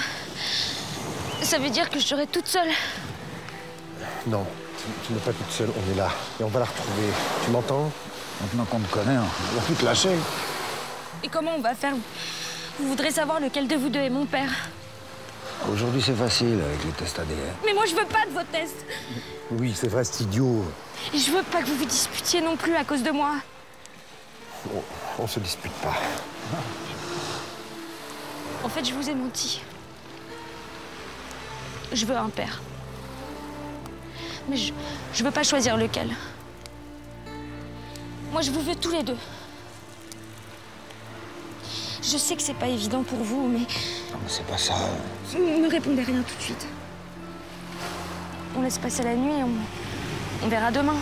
ça veut dire que je serai toute seule. Non, tu n'es pas toute seule, on est là. Et on va la retrouver. Tu m'entends? Maintenant qu'on te connaît, on va plus te lâcher. Et comment on va faire? Vous voudrez savoir lequel de vous deux est mon père? Aujourd'hui, c'est facile avec les tests ADN. Mais moi, je veux pas de vos tests. Oui, c'est vrai, c'est idiot. Et je veux pas que vous vous disputiez non plus à cause de moi. On se dispute pas. En fait, je vous ai menti. Je veux un père. Mais je veux pas choisir lequel. Moi, je vous veux tous les deux. Je sais que c'est pas évident pour vous, mais... Non, mais c'est pas ça. Ne répondez rien tout de suite. On laisse passer la nuit et on verra demain.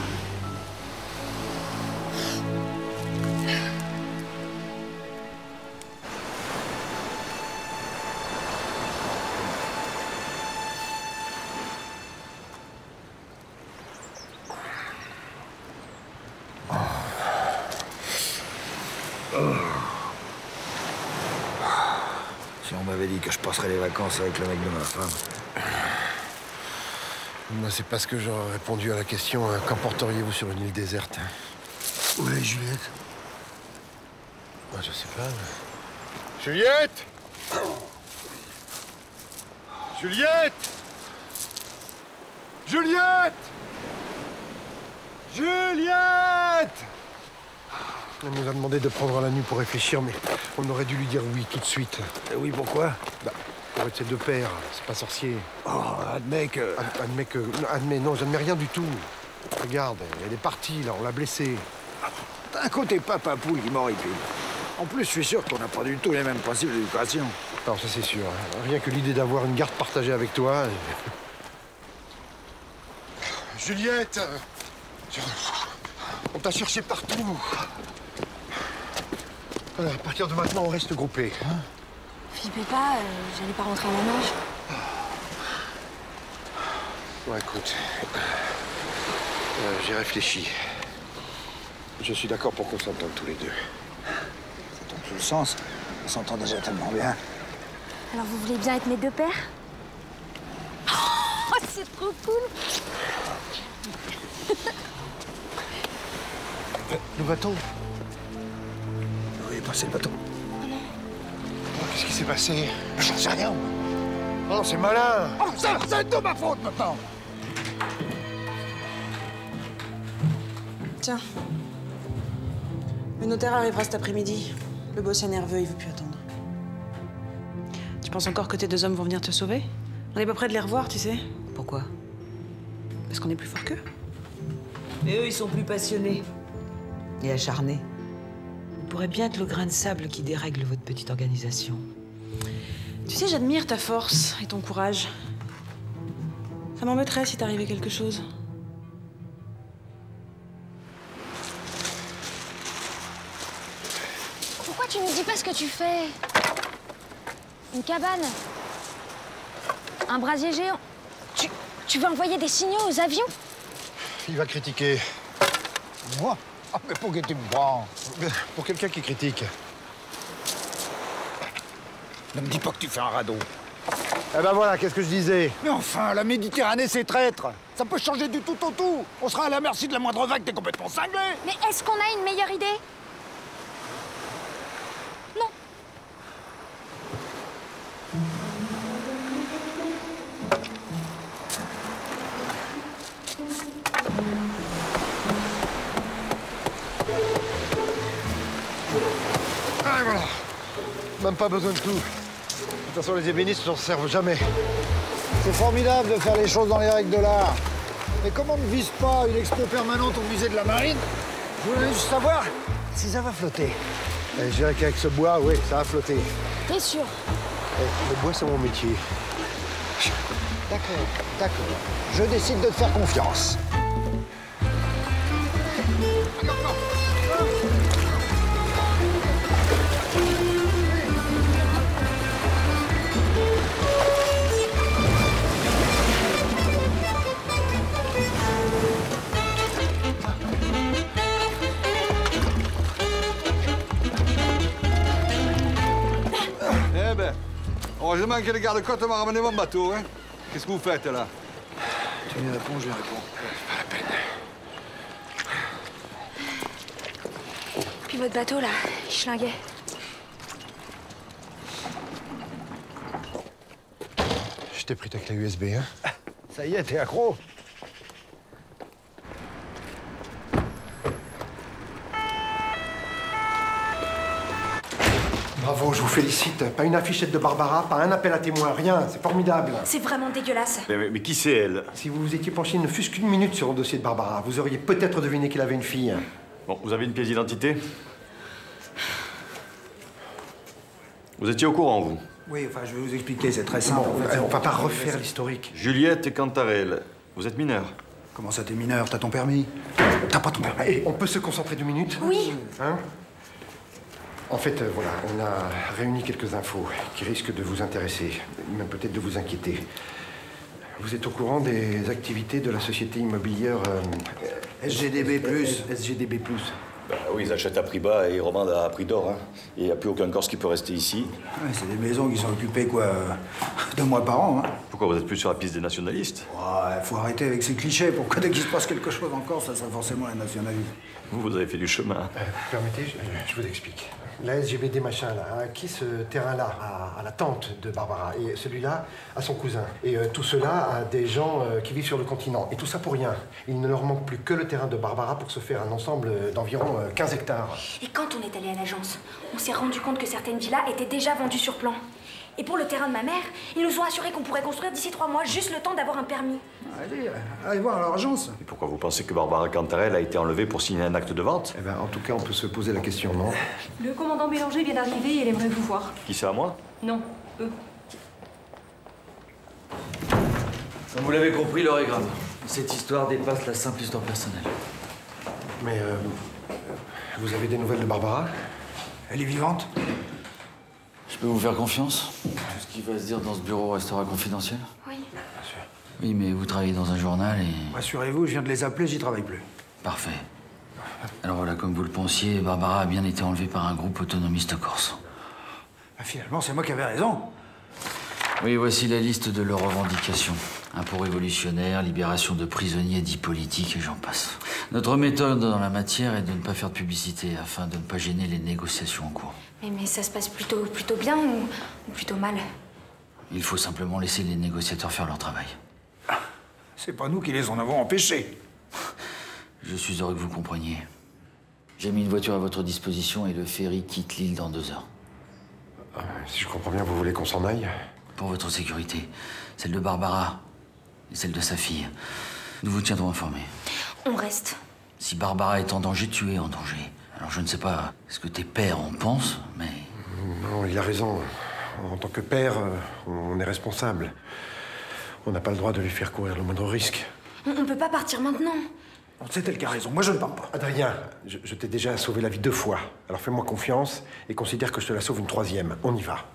Si on m'avait dit que je passerais les vacances avec le mec de ma femme. Moi, c'est parce que j'aurais répondu à la question qu'emporteriez-vous sur une île déserte? Où est Juliette? Je sais pas. Juliette! Juliette! Juliette! Juliette! Elle nous a demandé de prendre la nuit pour réfléchir, mais on aurait dû lui dire oui tout de suite. Et oui, pourquoi? Pour être ses deux pères, c'est pas sorcier. Oh, admets que... Admets, non, j'admets rien du tout. Regarde, elle est partie, là, on l'a blessée. D'un côté, papa poule qui m'horripile. En plus, je suis sûr qu'on n'a pas du tout les mêmes principes d'éducation. Non, ça c'est sûr. Rien que l'idée d'avoir une garde partagée avec toi... Juliette! On t'a cherché partout. Voilà, à partir de maintenant, on reste groupés. Hein? Flippez pas, j'allais pas rentrer à la nage. Bon, écoute, j'ai réfléchi. Je suis d'accord pour qu'on s'entende tous les deux. Dans tout le sens, on s'entend déjà tellement bien. Alors vous voulez bien être mes deux pères? Oh, c'est trop cool! Le bateau? Oui, passez le bateau. Qu'est-ce qui s'est passé? J'en sais rien. Non, c'est malin. Oh, ça va être de ma faute maintenant. Tiens. Le notaire arrivera cet après-midi. Le boss est nerveux, il veut plus attendre. Tu penses encore que tes deux hommes vont venir te sauver? On n'est pas près de les revoir, tu sais. Pourquoi? Parce qu'on est plus fort qu'eux. Mais eux, ils sont plus passionnés. Et acharnés. Vous pourrez bien être le grain de sable qui dérègle votre petite organisation. Tu sais, j'admire ta force et ton courage. Ça m'embêterait si t'arrivait quelque chose. Pourquoi tu nous dis pas ce que tu fais? Une cabane? Un brasier géant? Tu veux envoyer des signaux aux avions? Il va critiquer. Moi? Ah, mais pour que tu me prends? Pour quelqu'un qui critique. Ne me dis pas que tu fais un radeau. Eh ben voilà, qu'est-ce que je disais? Mais enfin, la Méditerranée, c'est traître. Ça peut changer du tout au tout. On sera à la merci de la moindre vague, t'es complètement cinglé. Mais est-ce qu'on a une meilleure idée? Non. Ah, voilà. Même pas besoin de tout. De toute façon, les ébénistes ne s'en servent jamais. C'est formidable de faire les choses dans les règles de l'art. Mais comment ne vise pas une expo permanente au musée de la Marine? Je voulais juste savoir si ça va flotter. Je dirais qu'avec ce bois, oui, ça va flotter. T'es sûr? Le bois, c'est mon métier. D'accord, d'accord. Je décide de te faire confiance. Eh ben, heureusement que le garde-côte m'a ramené mon bateau, hein. Qu'est-ce que vous faites, là? Tu lui réponds, je lui réponds. Pas la peine. Puis votre bateau, là, il schlinguait. t'ai pris ta clé USB, hein? Ça y est, t'es accro. Bravo, je vous félicite. Pas une affichette de Barbara, pas un appel à témoin, rien. C'est formidable. C'est vraiment dégueulasse. Mais qui c'est, elle? Si vous vous étiez penché ne fût-ce qu'une minute sur le dossier de Barbara, vous auriez peut-être deviné qu'elle avait une fille. Bon, vous avez une pièce d'identité? Vous étiez au courant, vous? Oui, enfin, je vais vous expliquer, c'est très simple. On va pas refaire l'historique. Juliette Cantarelle, vous êtes mineur. Comment ça, t'es mineur? T'as ton permis? T'as pas ton permis? Et on peut se concentrer 2 minutes? Oui. Hein? En fait, voilà, on a réuni quelques infos qui risquent de vous intéresser, même peut-être de vous inquiéter. Vous êtes au courant des activités de la société immobilière SGDB+. SGDB+. Bah oui, ils achètent à prix bas et ils revendent à prix d'or. Hein. Et il n'y a plus aucun Corse qui peut rester ici. Ouais, c'est des maisons qui sont occupées, quoi, 2 mois par an. Hein. Pourquoi vous êtes plus sur la piste des nationalistes? Ouais, faut arrêter avec ces clichés. Pourquoi dès qu'il se passe quelque chose en Corse, ça serait forcément les nationalistes? Vous avez fait du chemin. Permettez, je vous explique. La SGBD machin là a acquis ce terrain-là à la tante de Barbara et celui-là à son cousin. Et tout cela à des gens qui vivent sur le continent. Et tout ça pour rien. Il ne leur manque plus que le terrain de Barbara pour se faire un ensemble d'environ 15 hectares. Et quand on est allé à l'agence, on s'est rendu compte que certaines villas étaient déjà vendues sur plan. Et pour le terrain de ma mère, ils nous ont assuré qu'on pourrait construire d'ici 3 mois, juste le temps d'avoir un permis. Allez voir à leur agence. Et pourquoi vous pensez que Barbara Cantarelle a été enlevée pour signer un acte de vente? Eh ben, en tout cas, on peut se poser la question, non? Le commandant Bélanger vient d'arriver et il aimerait vous voir. Qui c'est, à moi? Non, eux. Comme vous l'avez compris, l'heure est grave. Cette histoire dépasse la simple histoire personnelle. Mais vous avez des nouvelles de Barbara? Elle est vivante? Je peux vous faire confiance? Tout ce qui va se dire dans ce bureau restera confidentiel? Oui. Bien sûr. Oui, mais vous travaillez dans un journal et... Rassurez-vous, je viens de les appeler, j'y travaille plus. Parfait. Alors voilà, comme vous le pensiez, Barbara a bien été enlevée par un groupe autonomiste corse. Bah, finalement, c'est moi qui avais raison. Oui, voici la liste de leurs revendications. Impôts révolutionnaires, libération de prisonniers dits politiques et j'en passe. Notre méthode dans la matière est de ne pas faire de publicité afin de ne pas gêner les négociations en cours. Mais ça se passe plutôt bien ou plutôt mal? Il faut simplement laisser les négociateurs faire leur travail. C'est pas nous qui les en avons empêchés. Je suis heureux que vous compreniez. J'ai mis une voiture à votre disposition et le ferry quitte l'île dans 2 heures. Si je comprends bien, vous voulez qu'on s'en aille? Pour votre sécurité, celle de Barbara et celle de sa fille. Nous vous tiendrons informés. On reste. Si Barbara est en danger, tu es en danger. Alors je ne sais pas ce que tes pères en pensent, mais... Non, il a raison. En tant que père, on est responsable. On n'a pas le droit de lui faire courir le moindre risque. On peut pas partir maintenant. C'est elle qui a raison, moi je ne pars pas. Adrien, je t'ai déjà sauvé la vie 2 fois. Alors fais-moi confiance et considère que je te la sauve une 3e. On y va.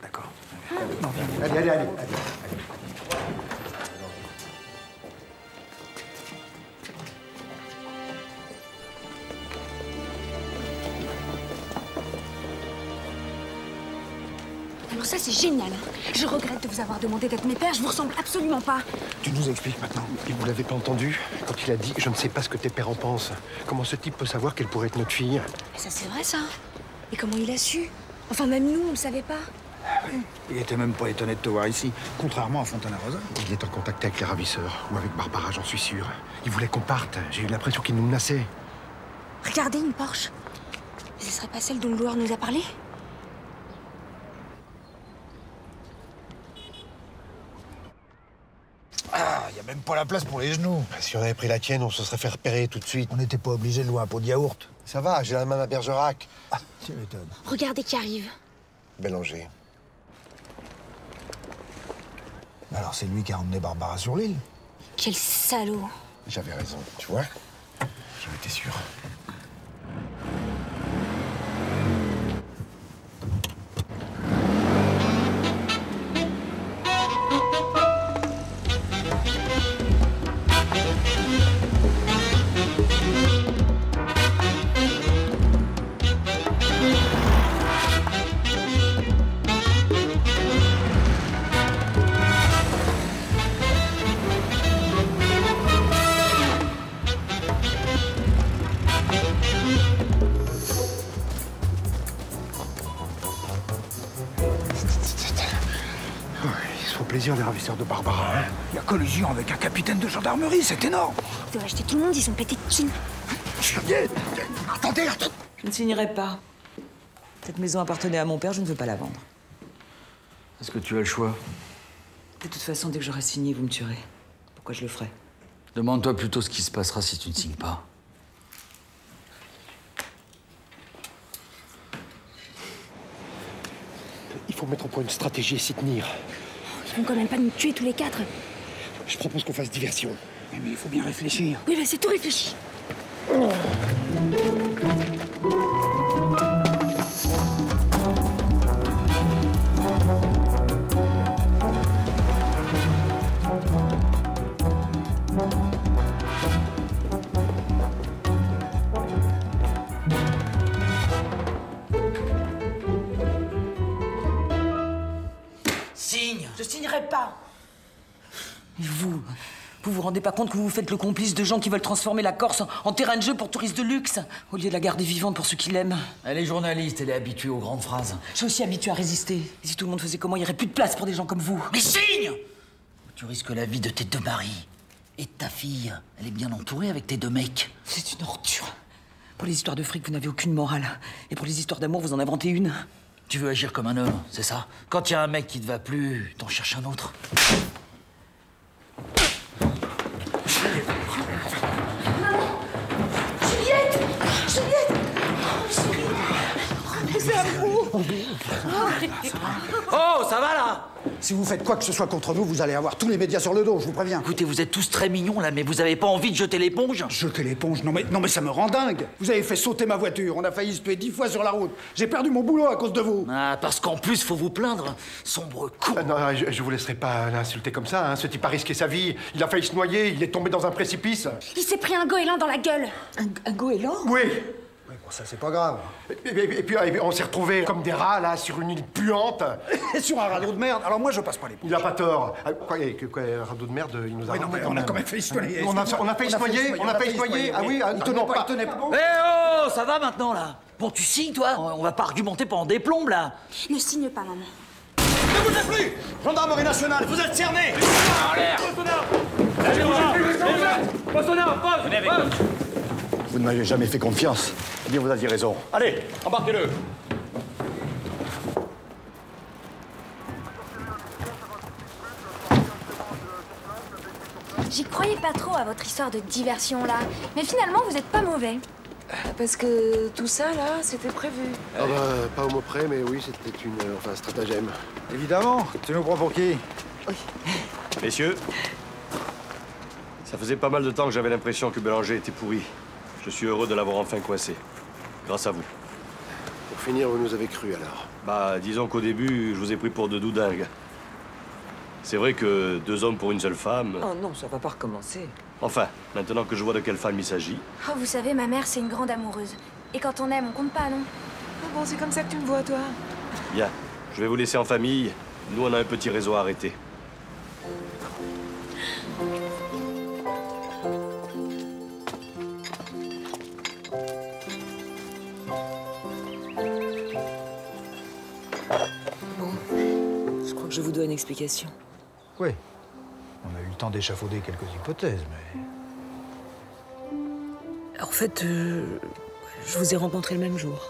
D'accord. Allez. Alors ça, c'est génial. Hein. Je regrette de vous avoir demandé d'être mes pères. Je vous ressemble absolument pas. Tu nous expliques maintenant. Et vous l'avez pas entendu quand il a dit « Je ne sais pas ce que tes pères en pensent ». Comment ce type peut savoir qu'elle pourrait être notre fille? Mais ça, c'est vrai, ça. Et comment il a su? Enfin, même nous, on le savait pas. Il était même pas étonné de te voir ici, contrairement à Fontana-Rosa. Il est en contact avec les ravisseurs, ou avec Barbara, j'en suis sûr. Il voulait qu'on parte. J'ai eu l'impression qu'il nous menaçait. Regardez, une Porsche. Mais ce serait pas celle dont le loueur nous a parlé? Ah, il n'y a même pas la place pour les genoux. Si on avait pris la tienne, on se serait fait repérer tout de suite. On n'était pas obligé de louer un pot de yaourt. Ça va, j'ai la main à Bergerac. Ah, tu m'étonnes. Regardez qui arrive. Bélanger. Alors c'est lui qui a emmené Barbara sur l'île. Quel salaud. J'avais raison, tu vois. J'en étais sûr. plaisir, les ravisseurs de Barbara. Hein. Il y a collusion avec un capitaine de gendarmerie, c'est énorme. Ils doivent acheter tout le monde, ils sont pétés de thunes. Attendez, Je ne signerai pas. Cette maison appartenait à mon père, je ne veux pas la vendre. Est-ce que tu as le choix? De toute façon, dès que j'aurai signé, vous me tuerez. Pourquoi je le ferais? Demande-toi plutôt ce qui se passera si tu ne signes pas. Il faut mettre au point une stratégie et s'y tenir. Ils vont quand même pas nous tuer tous les quatre. Je propose qu'on fasse diversion. Mais il faut bien réfléchir. Oui, bah c'est tout réfléchi. Signe. Je signerai pas. Et vous vous rendez pas compte que vous vous faites le complice de gens qui veulent transformer la Corse en terrain de jeu pour touristes de luxe, au lieu de la garder vivante pour ceux qui l'aiment? Elle est journaliste, elle est habituée aux grandes phrases. Je suis aussi habituée à résister. Et si tout le monde faisait comme moi, il n'y aurait plus de place pour des gens comme vous. Mais signe! Tu risques la vie de tes deux maris. Et de ta fille. Elle est bien entourée avec tes deux mecs. C'est une ordure. Pour les histoires de fric, vous n'avez aucune morale. Et pour les histoires d'amour, vous en inventez une. Tu veux agir comme un homme, c'est ça? Quand il y a un mec qui te va plus, t'en cherches un autre. Juliette! Juliette! C'est à vous! Oh, ça va là? Si vous faites quoi que ce soit contre nous, vous allez avoir tous les médias sur le dos, je vous préviens. Écoutez, vous êtes tous très mignons là, mais vous avez pas envie de jeter l'éponge? Jeter l'éponge? Non mais ça me rend dingue. Vous avez fait sauter ma voiture, on a failli se tuer 10 fois sur la route. J'ai perdu mon boulot à cause de vous. Ah, parce qu'en plus, faut vous plaindre. Sombre con. Non, je vous laisserai pas l'insulter comme ça. Hein. Ce type a risqué sa vie. Il a failli se noyer, il est tombé dans un précipice. Il s'est pris un goéland dans la gueule. Un goéland? Oui. Oui, bon, ça c'est pas grave. Et puis on s'est retrouvés comme des rats là sur une île puante. Sur un radeau de merde. Alors moi je passe pas les pouces. Il a pas tort. Quoi, un radeau de merde, il nous a. Oui, non, mais on a quand même failli se noyer. On a failli se noyer. On a failli se noyer. Ah oui, tenons pas. Eh oh, ça va maintenant là? Bon, tu signes toi? On va pas argumenter pendant des plombes là. Ne signe pas, maman. Ne bougez plus! Gendarmerie nationale, vous êtes cernés! En l'air! Venez avec nous. Vous ne m'avez jamais fait confiance. Eh bien, vous aviez raison. Allez, embarquez-le. J'y croyais pas trop à votre histoire de diversion là. Mais finalement, vous êtes pas mauvais. Parce que tout ça, là, c'était prévu. Ah bah, pas au mot près, mais oui, c'était un stratagème. Évidemment. Tu nous prends pour qui? Oui. Messieurs, ça faisait pas mal de temps que j'avais l'impression que Bélanger était pourri. Je suis heureux de l'avoir enfin coincé. Grâce à vous. Pour finir, vous nous avez cru alors? Bah, disons qu'au début, je vous ai pris pour deux doudingues. C'est vrai que 2 hommes pour une seule femme... Oh non, ça va pas recommencer. Enfin, maintenant que je vois de quelle femme il s'agit... Oh, vous savez, ma mère, c'est une grande amoureuse. Et quand on aime, on compte pas, non? Oh bon, c'est comme ça que tu me vois, toi. Bien, je vais vous laisser en famille. Nous, on a un petit réseau à arrêter. Bon, je crois que je vous dois une explication. Oui. On a eu le temps d'échafauder quelques hypothèses, mais... En fait, je vous ai rencontré le même jour.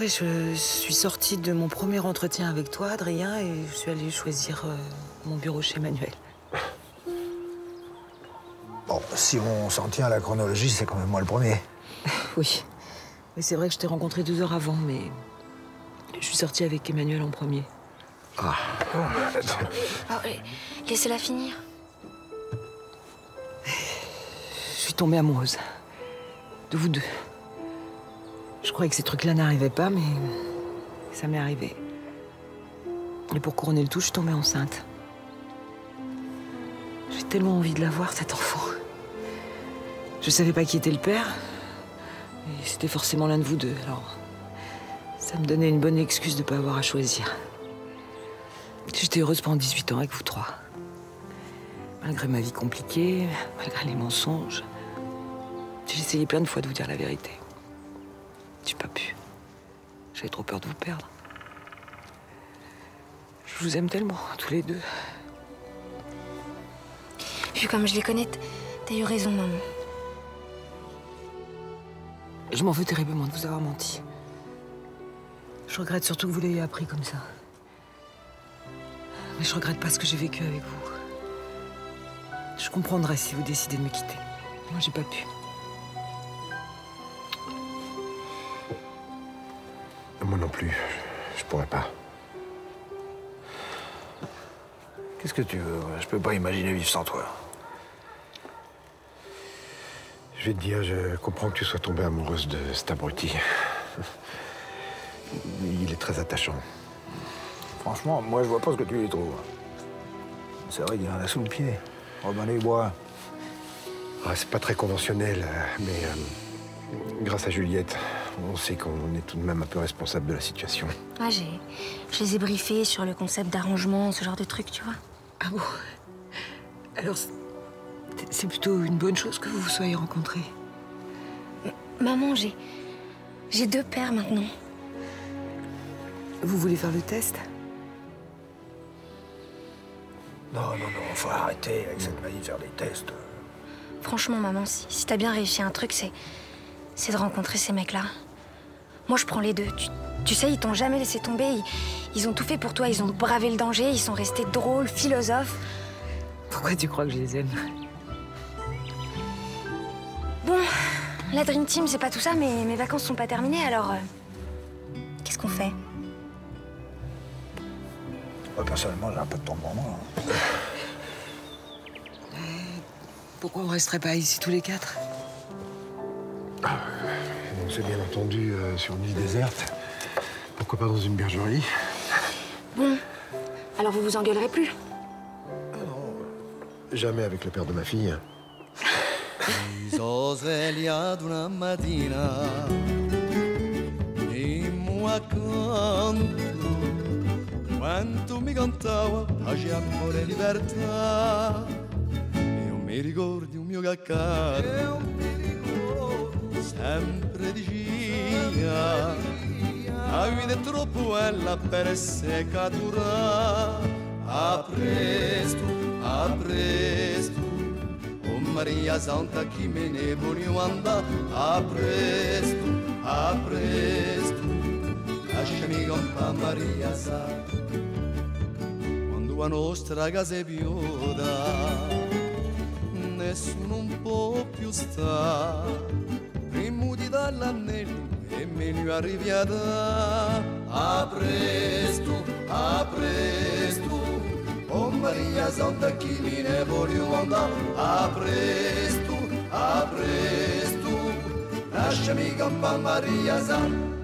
Oui, je suis sortie de mon premier entretien avec toi, Adrien, et je suis allée choisir mon bureau chez Emmanuel. Bon, si on s'en tient à la chronologie, c'est quand même moi le premier. Oui. Mais c'est vrai que je t'ai rencontré 2 heures avant, mais je suis sortie avec Emmanuel en premier. Ah. Oh, laissez-la finir. Je suis tombée amoureuse. De vous deux. Je croyais que ces trucs-là n'arrivaient pas, mais ça m'est arrivé. Et pour couronner le tout, je suis tombée enceinte. J'ai tellement envie de l'avoir, cet enfant. Je savais pas qui était le père. Et c'était forcément l'un de vous deux, alors... Ça me donnait une bonne excuse de pas avoir à choisir. J'étais heureuse pendant 18 ans avec vous 3. Malgré ma vie compliquée, malgré les mensonges, j'ai essayé plein de fois de vous dire la vérité. J'ai pas pu. J'avais trop peur de vous perdre. Je Je vous aime tellement, tous les deux. Vu comme je les connais, t'as eu raison, maman. Je m'en veux terriblement de vous avoir menti. Je regrette surtout que vous l'ayez appris comme ça. Mais je regrette pas ce que j'ai vécu avec vous. Je comprendrai si vous décidez de me quitter. Moi, j'ai pas pu. Moi non plus. Je pourrais pas. Qu'est-ce que tu veux? Je peux pas imaginer vivre sans toi. Je vais te dire, je comprends que tu sois tombée amoureuse de cet abruti. Il est très attachant. Franchement, moi, je vois pas ce que tu y trouves. C'est vrai qu'il y en a sous le pied. Robin les bois. Ah, c'est pas très conventionnel, mais grâce à Juliette, on sait qu'on est tout de même un peu responsable de la situation. Ouais, je les ai briefés sur le concept d'arrangement, ce genre de truc, tu vois. Ah bon? Alors, c'est plutôt une bonne chose que vous vous soyez rencontrés. Maman, j'ai 2 pères maintenant. Vous voulez faire le test? Non, faut arrêter avec cette manie de faire des tests. Franchement, maman, si t'as bien réussi un truc, c'est de rencontrer ces mecs-là. Moi, je prends les 2. Tu sais, ils t'ont jamais laissé tomber. Ils ont tout fait pour toi. Ils ont bravé le danger. Ils sont restés drôles, philosophes. Pourquoi tu crois que je les aime? Bon, la Dream Team, c'est pas tout ça, mais mes vacances sont pas terminées, alors... qu'est-ce qu'on fait? Personnellement, j'ai un peu de temps pour moi. Pourquoi on resterait pas ici tous les 4? On s'est bien entendu sur une île déserte. Pourquoi pas dans une bergerie? Bon, alors vous vous engueulerez plus? Jamais avec le père de ma fille. Sono svegliato una mattina e mi accanto quanto mi cantava pace, amore e libertà. Io mi ricordi un mio caccato sempre diceva la vita è troppo bella per essere catturata. A presto, a presto, oh Maria Santa chi me ne voglio andare. A presto, lasciami con Maria Santa. Quando la nostra casa è piota, nessuno un po' più sta. Prima di dall'anello e meglio arriviata. A presto, oh Maria Santa chi me ne voglio andare. A presto, lasciami con Maria Santa.